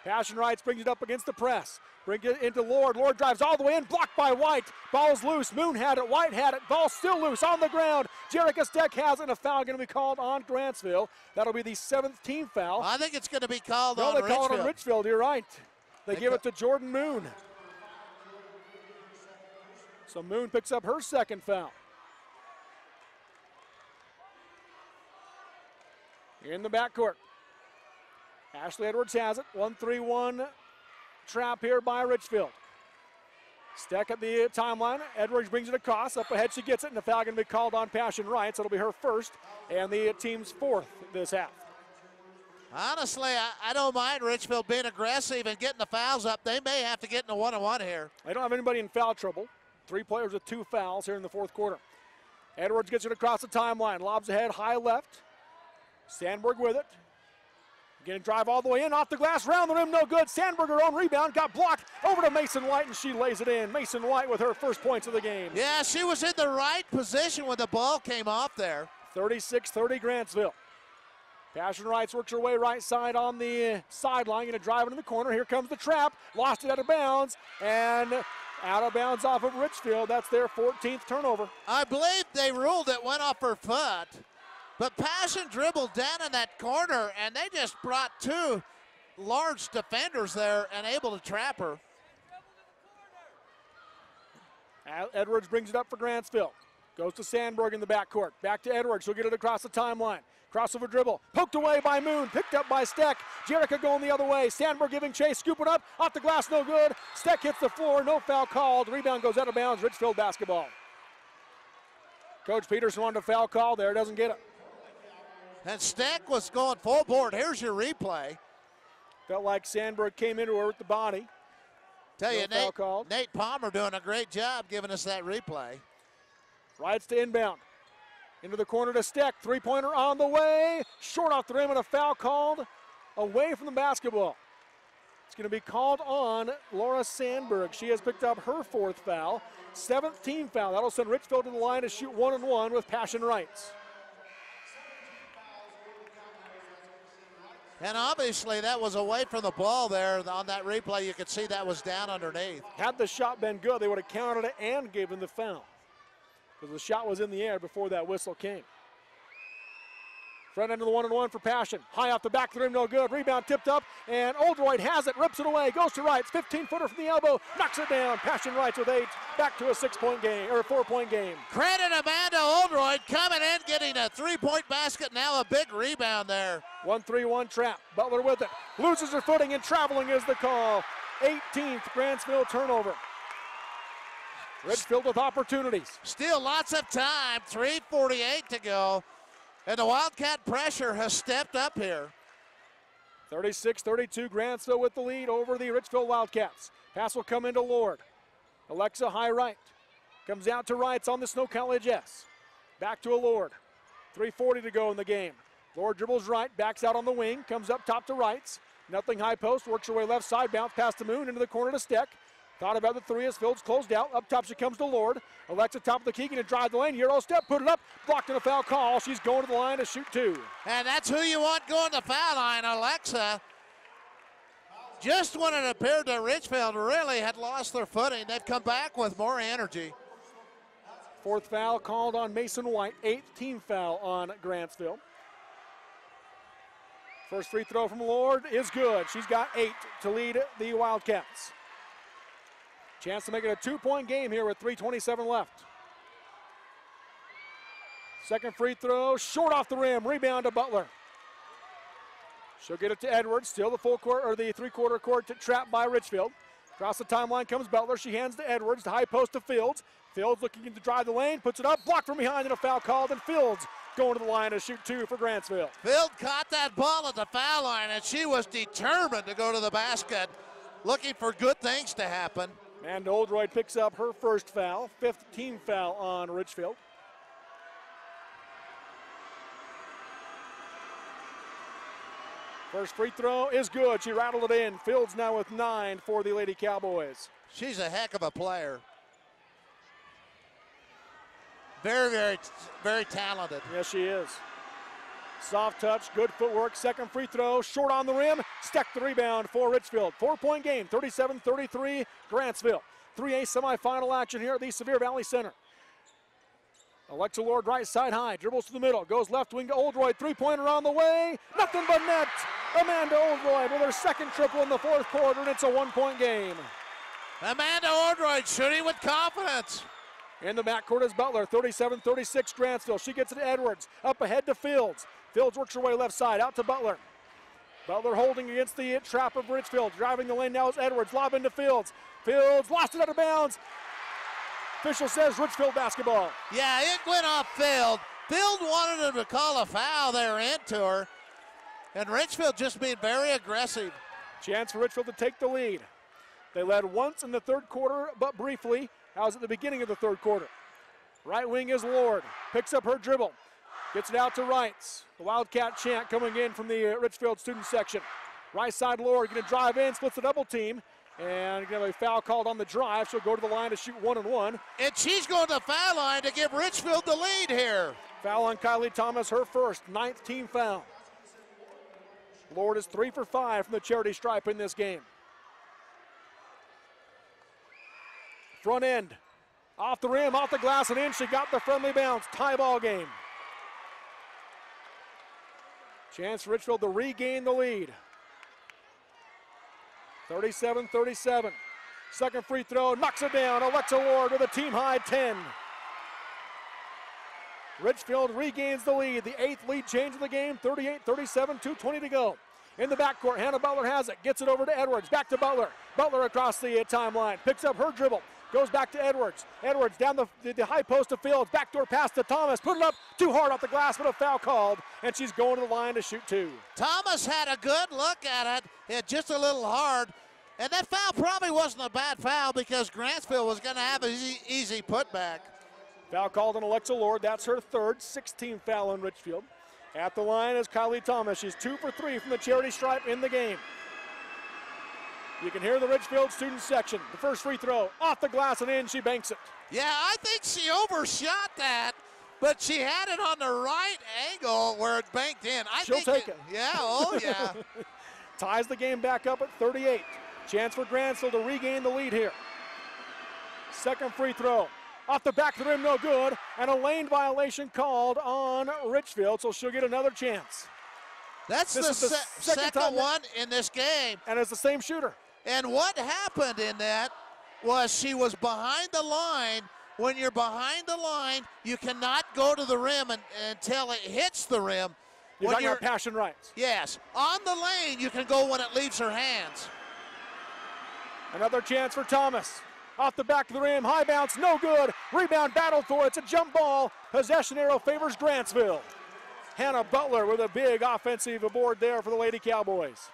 Passion Wrights brings it up against the press. Bring it into Lord. Lord drives all the way in. Blocked by White. Ball's loose. Moon had it. White had it. Ball still loose on the ground. Jerica Steck has it. And a foul going to be called on Grantsville. That'll be the 7th team foul. I think it's going to be called on Richfield. Richfield. No, they call it on Richfield. You're right. They give it to Jordan Moon. So Moon picks up her 2nd foul. In the backcourt. Ashley Edwards has it. 1-3-1 trap here by Richfield. Steck at the timeline. Edwards brings it across. Up ahead she gets it, and the foul going to be called on Passion Wrights. It'll be her 1st and the team's 4th this half. Honestly, I don't mind Richfield being aggressive and getting the fouls up. They may have to get in a one-on-one here. They don't have anybody in foul trouble. 3 players with 2 fouls here in the 4th quarter. Edwards gets it across the timeline. Lobs ahead, high left. Sandberg with it. Gonna drive all the way in, off the glass, round the rim, no good. Sandberg, her own rebound, got blocked over to Mason White, and she lays it in. Mason White with her first points of the game. Yeah, she was in the right position when the ball came off there. 36-30 Grantsville. Passion Wrights works her way right side on the sideline, gonna drive it in the corner. Here comes the trap, lost it out of bounds, and out of bounds off of Richfield. That's their 14th turnover. I believe they ruled it went off her foot. But Passion dribbled down in that corner, and they just brought two large defenders there and able to trap her. Edwards brings it up for Grantsville. Goes to Sandberg in the backcourt. Back to Edwards. She'll get it across the timeline. Crossover dribble. Poked away by Moon. Picked up by Steck. Jerica going the other way. Sandberg giving chase. Scoop it up. Off the glass, no good. Steck hits the floor. No foul called. Rebound goes out of bounds. Richfield basketball. Coach Peterson wanted a foul call there. Doesn't get it. And Steck was going full board. Here's your replay. Felt like Sandberg came into her with the body. Tell you, Nate Palmer doing a great job giving us that replay. Rights to inbound. Into the corner to Steck. Three-pointer on the way. Short off the rim and a foul called away from the basketball. It's going to be called on Laura Sandberg. She has picked up her fourth foul. 7th team foul. That'll send Richfield to the line to shoot 1-1 with Passion Wrights. And obviously that was away from the ball there. On that replay, you could see that was down underneath. Had the shot been good, they would have counted it and given the foul, because the shot was in the air before that whistle came. Front end of the 1-1 for Passion. High off the back of the rim, no good. Rebound tipped up, and Oldroyd has it, rips it away, goes to Wrights. 15-footer from the elbow, knocks it down. Passion Wrights with 8, back to a 6-point game, or a 4-point game. Credit Amanda Oldroyd coming in, getting a 3-point basket, now a big rebound there. 1-3-1 trap. Butler with it. Loses her footing, and traveling is the call. 18th Grantsville turnover. Richfield with opportunities. Still lots of time, 3:48 to go. And the Wildcat pressure has stepped up here. 36-32, Grantsville with the lead over the Richfield Wildcats. Pass will come into Lord. Alexa high right. Comes out to Wrights on the Snow College S. Back to a Lord. 3:40 to go in the game. Lord dribbles right, backs out on the wing, comes up top to Wrights. Nothing high post, works her way left side, bounce past the Moon into the corner to Steck. Thought about the three as Fields closed out. Up top she comes to Lord. Alexa top of the key, gonna drive the lane. Euro step, put it up, blocked in a foul call. She's going to the line to shoot 2. And that's who you want going to the foul line, Alexa. Just when it appeared that Richfield really had lost their footing, they've come back with more energy. 4th foul called on Mason White. 8th team foul on Grantsville. First free throw from Lord is good. She's got 8 to lead the Wildcats. Chance to make it a 2-point game here with 3:27 left. Second free throw, short off the rim, rebound to Butler. She'll get it to Edwards, still the full court, or the 3/4 court trap by Richfield. Across the timeline comes Butler, she hands to Edwards, the high post to Fields. Fields looking to drive the lane, puts it up, blocked from behind and a foul called, and Fields going to the line to shoot 2 for Grantsville. Field caught that ball at the foul line, and she was determined to go to the basket, looking for good things to happen. And Oldroyd picks up her first foul, 5th team foul on Richfield. First free throw is good. She rattled it in. Fields now with 9 for the Lady Cowboys. She's a heck of a player. Very, very, very talented. Yes, she is. Soft touch, good footwork. Second free throw, short on the rim. Steck the rebound for Richfield. 4-point game, 37-33, Grantsville. 3A semifinal action here at the Sevier Valley Center. Alexa Lord right side high, dribbles to the middle, goes left wing to Oldroyd. 3-pointer on the way, nothing but net. Amanda Oldroyd with her second triple in the 4th quarter, and it's a 1-point game. Amanda Oldroyd shooting with confidence. In the backcourt is Butler, 37-36 Grantsville. She gets it to Edwards, up ahead to Fields. Fields works her way left side, out to Butler. Butler holding against the trap of Richfield. Driving the lane now is Edwards, lob into Fields. Fields lost it out of bounds. Official says Richfield basketball. Yeah, it went off Field. Field wanted him to call a foul there into her. And Richfield just being very aggressive. Chance for Richfield to take the lead. They led once in the 3rd quarter, but briefly. That was at the beginning of the 3rd quarter. Right wing is Lord. Picks up her dribble. Gets it out to Wrights. The Wildcat chant coming in from the Richfield student section. Right side Lord going to drive in, splits the double team, and going to have a foul called on the drive. She'll go to the line to shoot 1-on-1. And she's going to the foul line to give Richfield the lead here. Foul on Kylie Thomas, her first, 9th team foul. Lord is 3 for 5 from the charity stripe in this game. Front end, off the rim, off the glass and in. She got the friendly bounce. Tie ball game. Chance for Richfield to regain the lead. 37-37. Second free throw, knocks it down. Alexa Ward with a team high 10. Richfield regains the lead. The 8th lead change of the game. 38-37, 2:20 to go. In the backcourt, Hannah Butler has it. Gets it over to Edwards. Back to Butler. Butler across the timeline. Picks up her dribble. Goes back to Edwards. Edwards down the high post to Fields. Backdoor pass to Thomas. Put it up too hard off the glass, but a foul called. And she's going to the line to shoot 2. Thomas had a good look at it. Hit just a little hard. And that foul probably wasn't a bad foul because Grantsville was going to have an easy putback. Foul called on Alexa Lord. That's her third, 16th foul on Richfield. At the line is Kylie Thomas. She's 2 for 3 from the charity stripe in the game. You can hear the Richfield student section. The first free throw, off the glass and in, she banks it. Yeah, I think she overshot that, but she had it on the right angle where it banked in. She'll take it. Yeah, oh yeah. Ties the game back up at 38. Chance for Grantsville to regain the lead here. Second free throw. Off the back of the rim, no good. And a lane violation called on Richfield, so she'll get another chance. That's the second one in this game. And it's the same shooter. And what happened in that was she was behind the line. When you're behind the line, you cannot go to the rim until it hits the rim. You're talking about passion rights. Yes. On the lane, you can go when it leaves her hands. Another chance for Thomas. Off the back of the rim, high bounce, no good. Rebound battled for, it's a jump ball. Possession arrow favors Grantsville. Hannah Butler with a big offensive board there for the Lady Cowboys.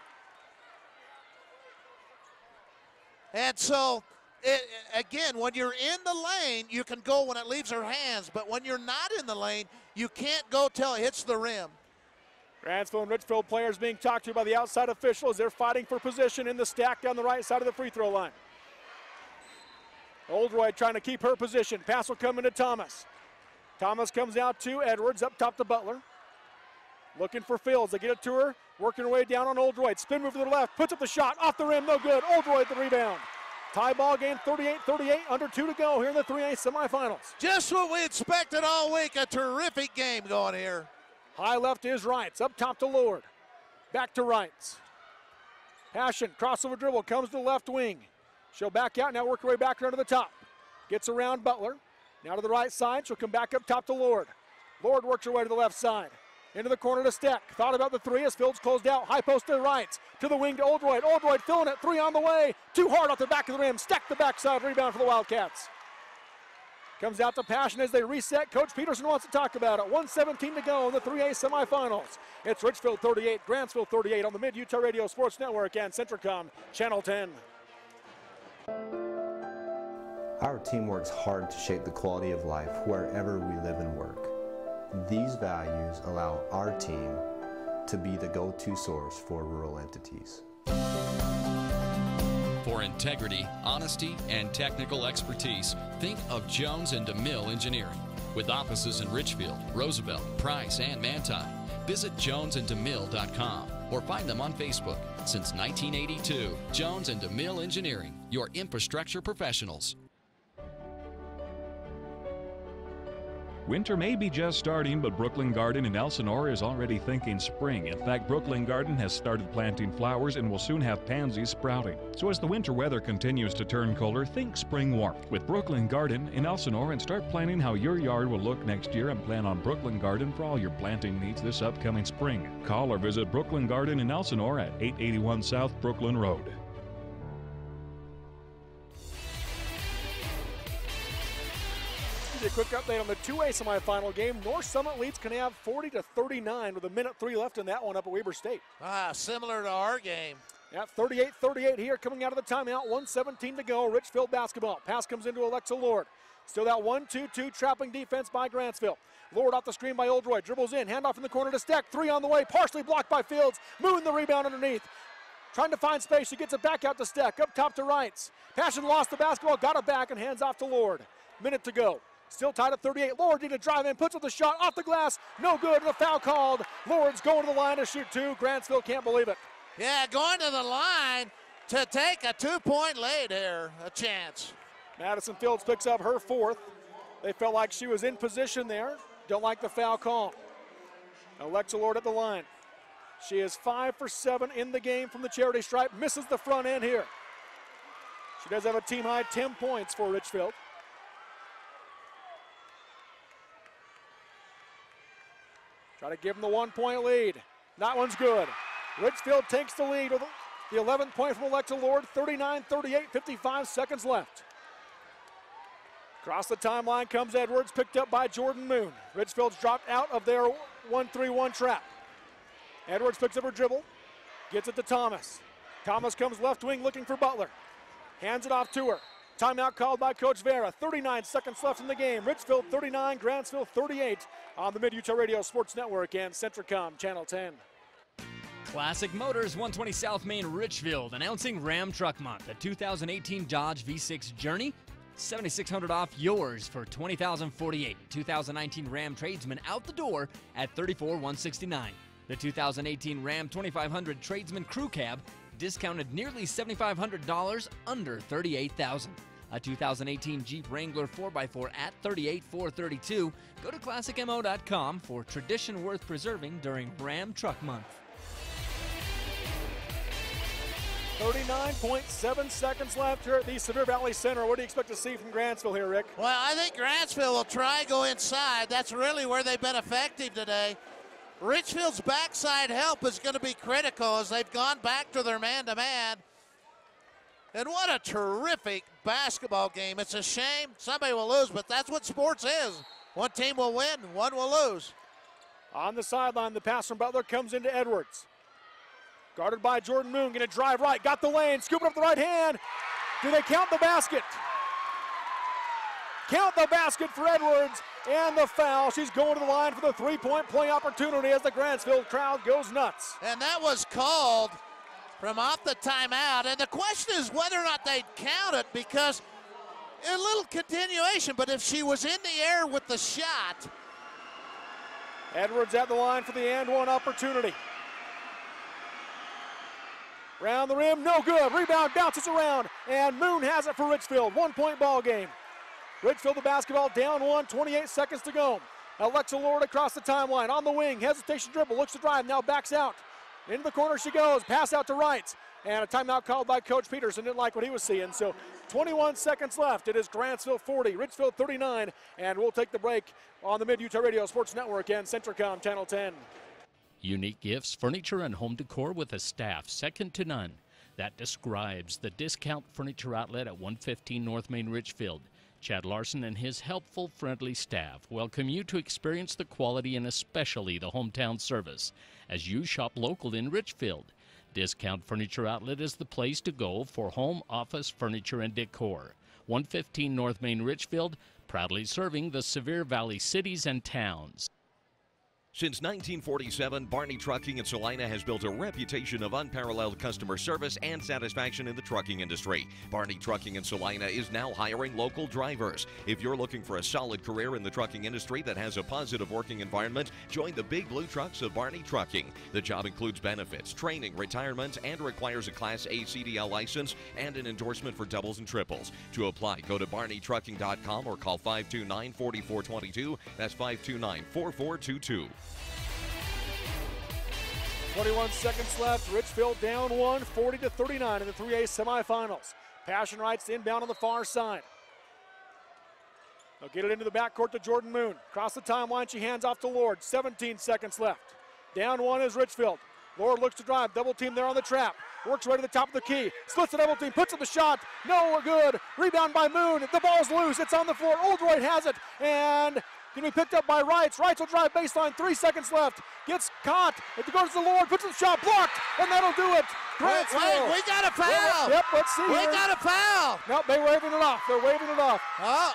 And so, again, when you're in the lane, you can go when it leaves her hands. But when you're not in the lane, you can't go till it hits the rim. Grantsville and Richfield players being talked to by the outside officials. They're fighting for position in the stack down the right side of the free throw line. Oldroyd trying to keep her position. Pass will come into Thomas. Thomas comes out to Edwards, up top to Butler. Looking for Fields. They get it to her. Working her way down on Oldroyd. Spin move to the left. Puts up the shot. Off the rim. No good. Oldroyd the rebound. Tie ball game 38-38. Under 2 to go here in the 3A semifinals. Just what we expected all week. A terrific game going here. High left is Wrights. Up top to Lord. Back to Wrights. Passion. Crossover dribble. Comes to the left wing. She'll back out. Now work her way back around to the top. Gets around Butler. Now to the right side. She'll come back up top to Lord. Lord works her way to the left side. Into the corner to Steck. Thought about the three as Fields closed out. High post to Wrights. To the wing to Oldroyd. Oldroyd filling it. 3 on the way. Too hard off the back of the rim. Steck the backside. Rebound for the Wildcats. Comes out to Passion as they reset. Coach Peterson wants to talk about it. 1:17 to go in the 3A semifinals. It's Richfield 38, Grantsville 38 on the Mid-Utah Radio Sports Network and Centricom Channel 10. Our team works hard to shape the quality of life wherever we live and work. These values allow our team to be the go-to source for rural entities. For integrity, honesty, and technical expertise, think of Jones and DeMille Engineering. With offices in Richfield, Roosevelt, Price, and Manti. Visit jonesandemille.com or find them on Facebook. Since 1982, Jones and DeMille Engineering, your infrastructure professionals. Winter may be just starting, but Brooklyn Garden in Elsinore is already thinking spring. In fact, Brooklyn Garden has started planting flowers and will soon have pansies sprouting. So as the winter weather continues to turn colder, think spring warmth with Brooklyn Garden in Elsinore and start planning how your yard will look next year and plan on Brooklyn Garden for all your planting needs this upcoming spring. Call or visit Brooklyn Garden in Elsinore at 881 South Brooklyn Road. A quick update on the 2A semifinal game. North Summit leads Kanab 40-39 with 1:03 left in that one up at Weber State. Similar to our game. Yeah, 38-38 here coming out of the timeout. 1:17 to go. Richfield basketball. Pass comes into Alexa Lord. Still that 1-2-2 trapping defense by Grantsville. Lord off the screen by Oldroyd. Dribbles in, handoff in the corner to Steck. 3 on the way, partially blocked by Fields. Moon the rebound underneath. Trying to find space, she gets it back out to Steck. Up top to Wrights. Passion lost the basketball, got it back and hands off to Lord. Minute to go. Still tied at 38. Lord needs to drive in, puts up the shot off the glass. No good, and a foul called. Lord's going to the line to shoot 2. Grantsville can't believe it. Yeah, going to the line to take a 2-point lead here, a chance. Madison Fields picks up her 4th. They felt like she was in position there. Don't like the foul call. Alexa Lord at the line. She is 5 for 7 in the game from the charity stripe. Misses the front end here. She does have a team high 10 points for Richfield. Try to give them the 1-point lead. That one's good. Richfield takes the lead with the 11th point from Alexa Lord. 39-38, 55 seconds left. Across the timeline comes Edwards, picked up by Jordan Moon. Richfield's dropped out of their 1-3-1 trap. Edwards picks up her dribble, gets it to Thomas. Thomas comes left wing looking for Butler. Hands it off to her. Timeout called by Coach Vera. 39 seconds left in the game. Richfield 39, Grantsville 38 on the Mid-Utah Radio Sports Network and Centricom Channel 10. Classic Motors, 120 South Main, Richfield, announcing Ram Truck Month. The 2018 Dodge V6 Journey, $7,600 off yours for $20,048. 2019 Ram Tradesman out the door at $34,169. The 2018 Ram 2500 Tradesman Crew Cab, discounted nearly $7,500 under $38,000. A 2018 Jeep Wrangler 4x4 at $38,432. Go to ClassicMO.com for tradition worth preserving during Ram Truck Month. 39.7 seconds left here at the Severe Valley Center. What do you expect to see from Grantsville here, Rick? Well, I think Grantsville will try go inside. That's really where they've been effective today. Richfield's backside help is going to be critical as they've gone back to their man-to-man. And what a terrific basketball game. It's a shame somebody will lose, but that's what sports is. One team will win, one will lose. On the sideline, the pass from Butler comes into Edwards. Guarded by Jordan Moon, going to drive right, got the lane, scooping up the right hand. Do they count the basket? Count the basket for Edwards, and the foul. She's going to the line for the three-point play opportunity as the Grantsville crowd goes nuts. And that was called from off the timeout, and the question is whether or not they'd count it, because a little continuation, but if she was in the air with the shot. Edwards at the line for the and one opportunity. Round the rim, no good. Rebound bounces around, and Moon has it for Richfield. 1-point ball game. Richfield the basketball down 1, 28 seconds to go. Alexa Lord across the timeline on the wing, hesitation dribble, looks to drive, now backs out. Into the corner she goes, pass out to Wrights. And a timeout called by Coach Peterson, didn't like what he was seeing. So 21 seconds left. It is Grantsville 40, Richfield 39, and we'll take the break on the Mid-Utah Radio Sports Network and Centricom Channel 10. Unique gifts, furniture, and home decor with a staff second to none. That describes the Discount Furniture Outlet at 115 North Main, Richfield. Chad Larson and his helpful, friendly staff welcome you to experience the quality and especially the hometown service as you shop local in Richfield. Discount Furniture Outlet is the place to go for home, office, furniture, and decor. 115 North Main, Richfield, proudly serving the Sevier Valley cities and towns. Since 1947, Barney Trucking in Salina has built a reputation of unparalleled customer service and satisfaction in the trucking industry. Barney Trucking in Salina is now hiring local drivers. If you're looking for a solid career in the trucking industry that has a positive working environment, join the big blue trucks of Barney Trucking. The job includes benefits, training, retirement, and requires a Class A CDL license and an endorsement for doubles and triples. To apply, go to barneytrucking.com or call 529-4422. That's 529-4422. 21 seconds left. Richfield down 1, 40-39 in the 3A semifinals. Passion Wrights inbound on the far side. They'll get it into the backcourt to Jordan Moon. Across the timeline, she hands off to Lord. 17 seconds left. Down 1 is Richfield. Lord looks to drive. Double team there on the trap. Works right to the top of the key. Splits the double team. Puts up the shot. No, we're good. Rebound by Moon. The ball's loose. It's on the floor. Oldroyd has it. And can be picked up by Wrights. Wrights will drive baseline. 3 seconds left. Gets caught. It goes to the Lord. Puts the shot. Blocked. And that'll do it. Wait, we got a foul. Yep, let's see. We got a foul. Nope, they're waving it off. They're waving it off. Oh,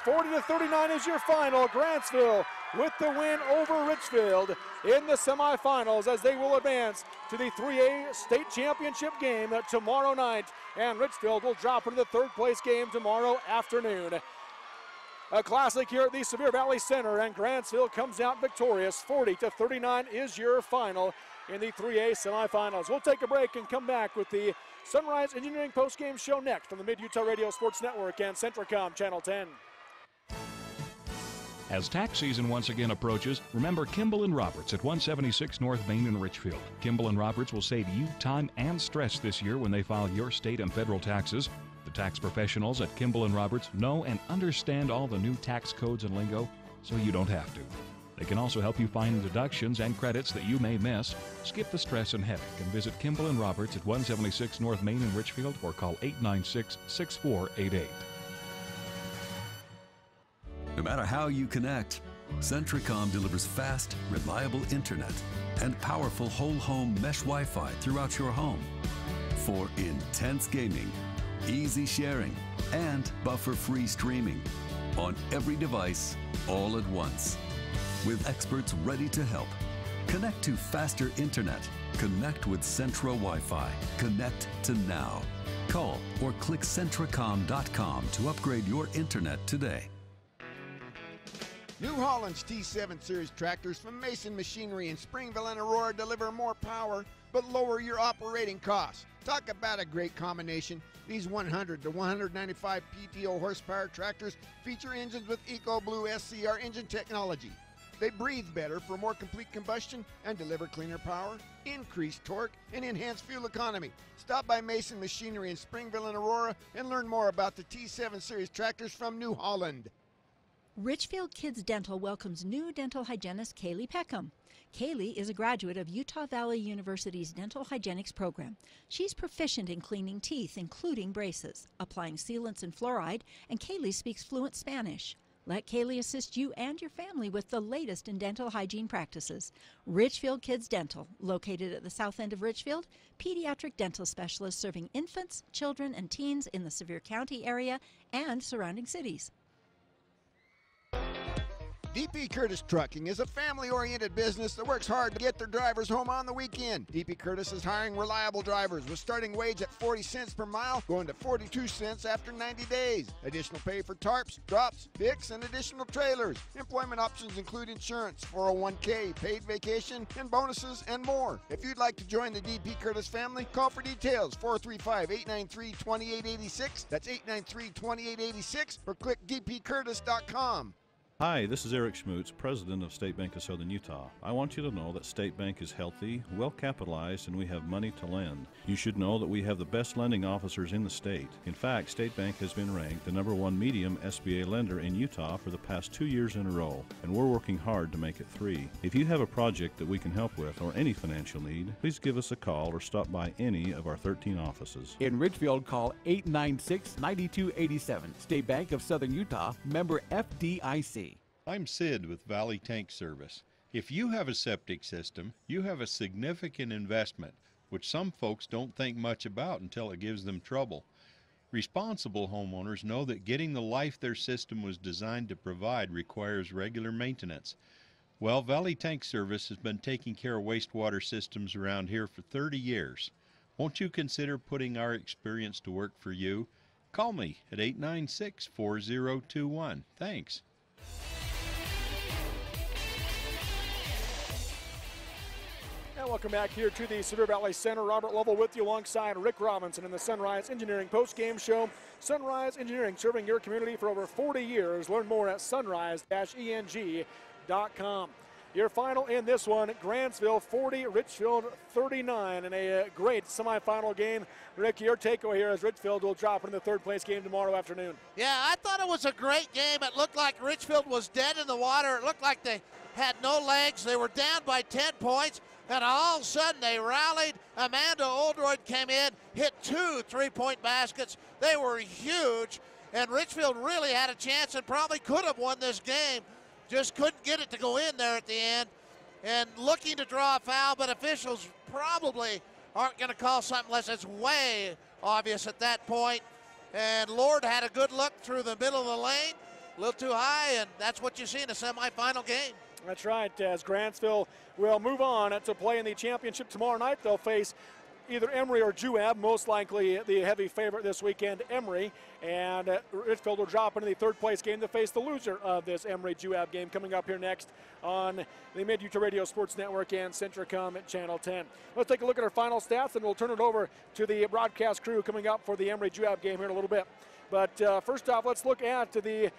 40-39 is your final. Grantsville with the win over Richfield in the semifinals as they will advance to the 3A state championship game tomorrow night. And Richfield will drop into the third place game tomorrow afternoon. A classic here at the Sevier Valley Center, and Grantsville comes out victorious. 40-39 is your final in the 3A semifinals. We'll take a break and come back with the Sunrise Engineering postgame show next on the Mid-Utah Radio Sports Network and Centricom Channel 10. As tax season once again approaches, remember Kimball & Roberts at 176 North Main in Richfield. Kimball & Roberts will save you time and stress this year when they file your state and federal taxes. The tax professionals at Kimball & Roberts know and understand all the new tax codes and lingo, so you don't have to. They can also help you find deductions and credits that you may miss. Skip the stress and headache and visit Kimball & Roberts at 176 North Main in Richfield or call 896-6488. No matter how you connect, Centricom delivers fast, reliable internet and powerful whole-home mesh Wi-Fi throughout your home for intense gaming, easy sharing, and buffer-free streaming on every device all at once. With experts ready to help. Connect to faster internet. Connect with Centra Wi-Fi. Connect to now. Call or click Centricom.com to upgrade your internet today. New Holland's T7 Series tractors from Mason Machinery in Springville and Aurora deliver more power but lower your operating costs. Talk about a great combination. These 100 to 195 PTO horsepower tractors feature engines with EcoBlue SCR engine technology. They breathe better for more complete combustion and deliver cleaner power, increased torque, and enhanced fuel economy. Stop by Mason Machinery in Springville and Aurora and learn more about the T7 Series tractors from New Holland. Richfield Kids Dental welcomes new dental hygienist Kaylee Peckham. Kaylee is a graduate of Utah Valley University's Dental Hygienics program. She's proficient in cleaning teeth, including braces, applying sealants and fluoride, and Kaylee speaks fluent Spanish. Let Kaylee assist you and your family with the latest in dental hygiene practices. Richfield Kids Dental, located at the south end of Richfield, pediatric dental specialists serving infants, children, and teens in the Sevier County area and surrounding cities. DP Curtis Trucking is a family-oriented business that works hard to get their drivers home on the weekend. DP Curtis is hiring reliable drivers with starting wage at 40 cents per mile, going to 42 cents after 90 days. Additional pay for tarps, drops, picks, and additional trailers. Employment options include insurance, 401k, paid vacation, and bonuses, and more. If you'd like to join the DP Curtis family, call for details, 435-893-2886. That's 893-2886, or click dpcurtis.com. Hi, this is Eric Schmutz, President of State Bank of Southern Utah. I want you to know that State Bank is healthy, well capitalized, and we have money to lend. You should know that we have the best lending officers in the state. In fact, State Bank has been ranked the #1 medium SBA lender in Utah for the past 2 years in a row, and we're working hard to make it 3. If you have a project that we can help with or any financial need, please give us a call or stop by any of our 13 offices. In Richfield, call 896-9287. State Bank of Southern Utah, member FDIC. I'm Sid with Valley Tank Service. If you have a septic system, you have a significant investment, which some folks don't think much about until it gives them trouble. Responsible homeowners know that getting the life their system was designed to provide requires regular maintenance. Well, Valley Tank Service has been taking care of wastewater systems around here for 30 years. Won't you consider putting our experience to work for you? Call me at 896-4021. Thanks. And welcome back here to the Sevier Valley Center. Robert Lovell with you alongside Rick Robinson in the Sunrise Engineering post-game show. Sunrise Engineering, serving your community for over 40 years. Learn more at sunrise-eng.com. Your final in this one, Grantsville 40, Richfield 39, in a great semifinal game. Rick, your takeaway here as Richfield will drop in the third place game tomorrow afternoon. Yeah, I thought it was a great game. It looked like Richfield was dead in the water. It looked like they had no legs. They were down by 10 points. And all of a sudden they rallied. Amanda Oldroyd came in, hit 2 3-point baskets. They were huge, and Richfield really had a chance and probably could have won this game. Just couldn't get it to go in there at the end. And looking to draw a foul, but officials probably aren't going to call something unless it's way obvious at that point. And Lord had a good look through the middle of the lane. a little too high, and that's what you see in a semifinal game. That's right, as Grantsville will move on to play in the championship tomorrow night. They'll face either Emory or Juab, most likely the heavy favorite this weekend, Emory. And Richfield will drop into the third-place game to face the loser of this Emory-Juab game coming up here next on the Mid-Utah Radio Sports Network and Centricom at Channel 10. Let's take a look at our final stats, and we'll turn it over to the broadcast crew coming up for the Emory-Juab game here in a little bit. But first off, let's look at the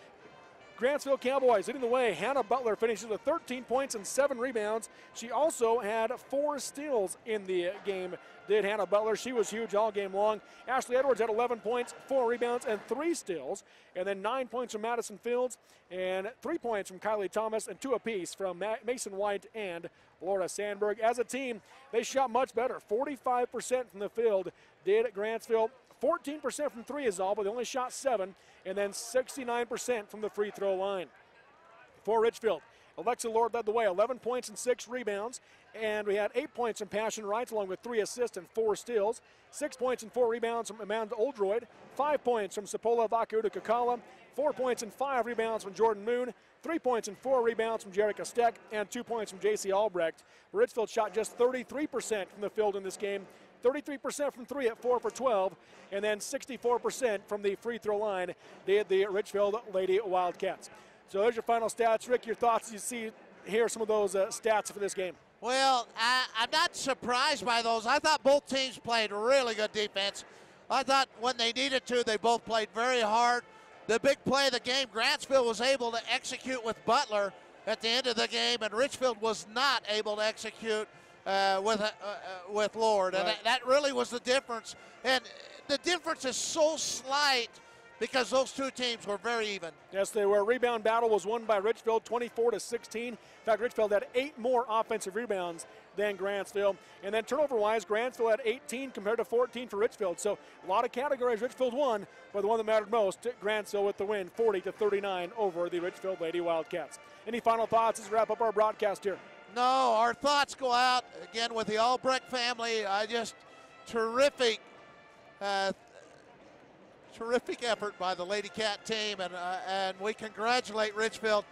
Grantsville Cowboys leading the way. Hannah Butler finishes with 13 points and 7 rebounds. She also had 4 steals in the game, did Hannah Butler. She was huge all game long. Ashley Edwards had 11 points, 4 rebounds, and 3 steals. And then 9 points from Madison Fields, and 3 points from Kylie Thomas, and 2 apiece from Mason White and Laura Sandberg. As a team, they shot much better. 45% from the field did Grantsville. 14% from 3 is all, but they only shot 7, and then 69% from the free throw line. For Richfield, Alexa Lord led the way, 11 points and 6 rebounds, and we had 8 points from Passion Wright along with 3 assists and 4 steals, 6 points and 4 rebounds from Amanda Oldroyd, 5 points from Sapola Vakuda Kakala, 4 points and 5 rebounds from Jordan Moon, 3 points and 4 rebounds from Jerica Steck, and 2 points from J.C. Albrecht. Richfield shot just 33% from the field in this game, 33% from 3 at 4 for 12, and then 64% from the free throw line did the Richfield Lady Wildcats. So there's your final stats. Rick, your thoughts as you see here some of those stats for this game. Well, I'm not surprised by those. I thought both teams played really good defense. I thought when they needed to, they both played very hard. The big play of the game, Grantsville was able to execute with Butler at the end of the game, and Richfield was not able to execute with Lord, and that really was the difference. And the difference is so slight because those two teams were very even. Yes, they were. Rebound battle was won by Richfield, 24-16. In fact, Richfield had 8 more offensive rebounds than Grantsville. And then turnover-wise, Grantsville had 18 compared to 14 for Richfield. So a lot of categories Richfield won, but the one that mattered most, Grantsville with the win, 40-39 over the Richfield Lady Wildcats. Any final thoughts as we wrap up our broadcast here? No, our thoughts go out again with the Albrecht family. Just terrific, terrific effort by the Lady Cat team, and we congratulate Richfield.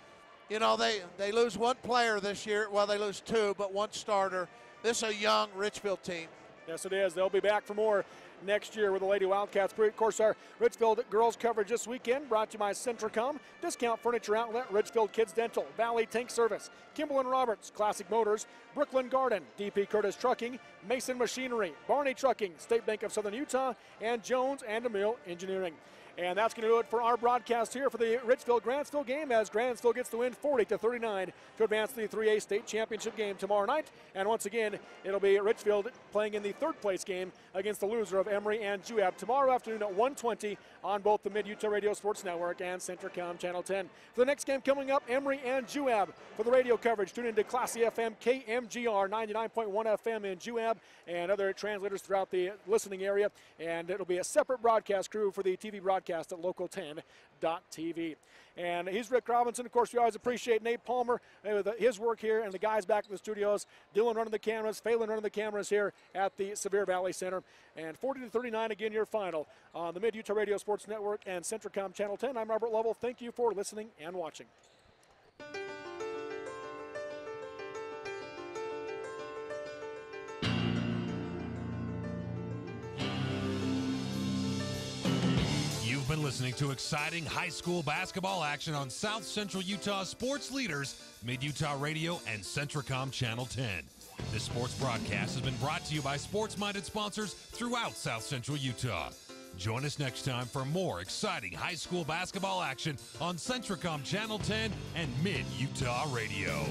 You know, they lose 1 player this year. Well, they lose 2, but 1 starter. This is a young Richfield team. Yes, it is. They'll be back for more next year with the Lady Wildcats. Of course, our Richfield girls coverage this weekend brought to you by Centricom, Discount Furniture Outlet, Richfield Kids Dental, Valley Tank Service, Kimball & Roberts, Classic Motors, Brooklyn Garden, DP Curtis Trucking, Mason Machinery, Barney Trucking, State Bank of Southern Utah, and Jones and DeMille Engineering. And that's going to do it for our broadcast here for the Richfield-Grantsville game as Grantsville gets the win 40-39 to advance to the 3A state championship game tomorrow night. And once again, it'll be Richfield playing in the 3rd place game against the loser of Emory and Juab tomorrow afternoon at 1:20 on both the Mid-Utah Radio Sports Network and Centricom Channel 10. For the next game coming up, Emory and Juab. For the radio coverage, tune into Classy FM, KMGR 99.1 FM in Juab and other translators throughout the listening area. And it'll be a separate broadcast crew for the TV broadcast at local10.tv. And he's Rick Robinson. Of course, we always appreciate Nate Palmer with his work here and the guys back in the studios. Dylan running the cameras, Phelan running the cameras here at the Sevier Valley Center. And 40-39 again, your final on the Mid-Utah Radio Sports Network and Centricom Channel 10. I'm Robert Lovell. Thank you for listening and watching. You've been listening to exciting high school basketball action on South Central Utah sports leaders, Mid-Utah Radio and Centricom Channel 10. This sports broadcast has been brought to you by sports-minded sponsors throughout South Central Utah. Join us next time for more exciting high school basketball action on Centricom Channel 10 and Mid-Utah Radio.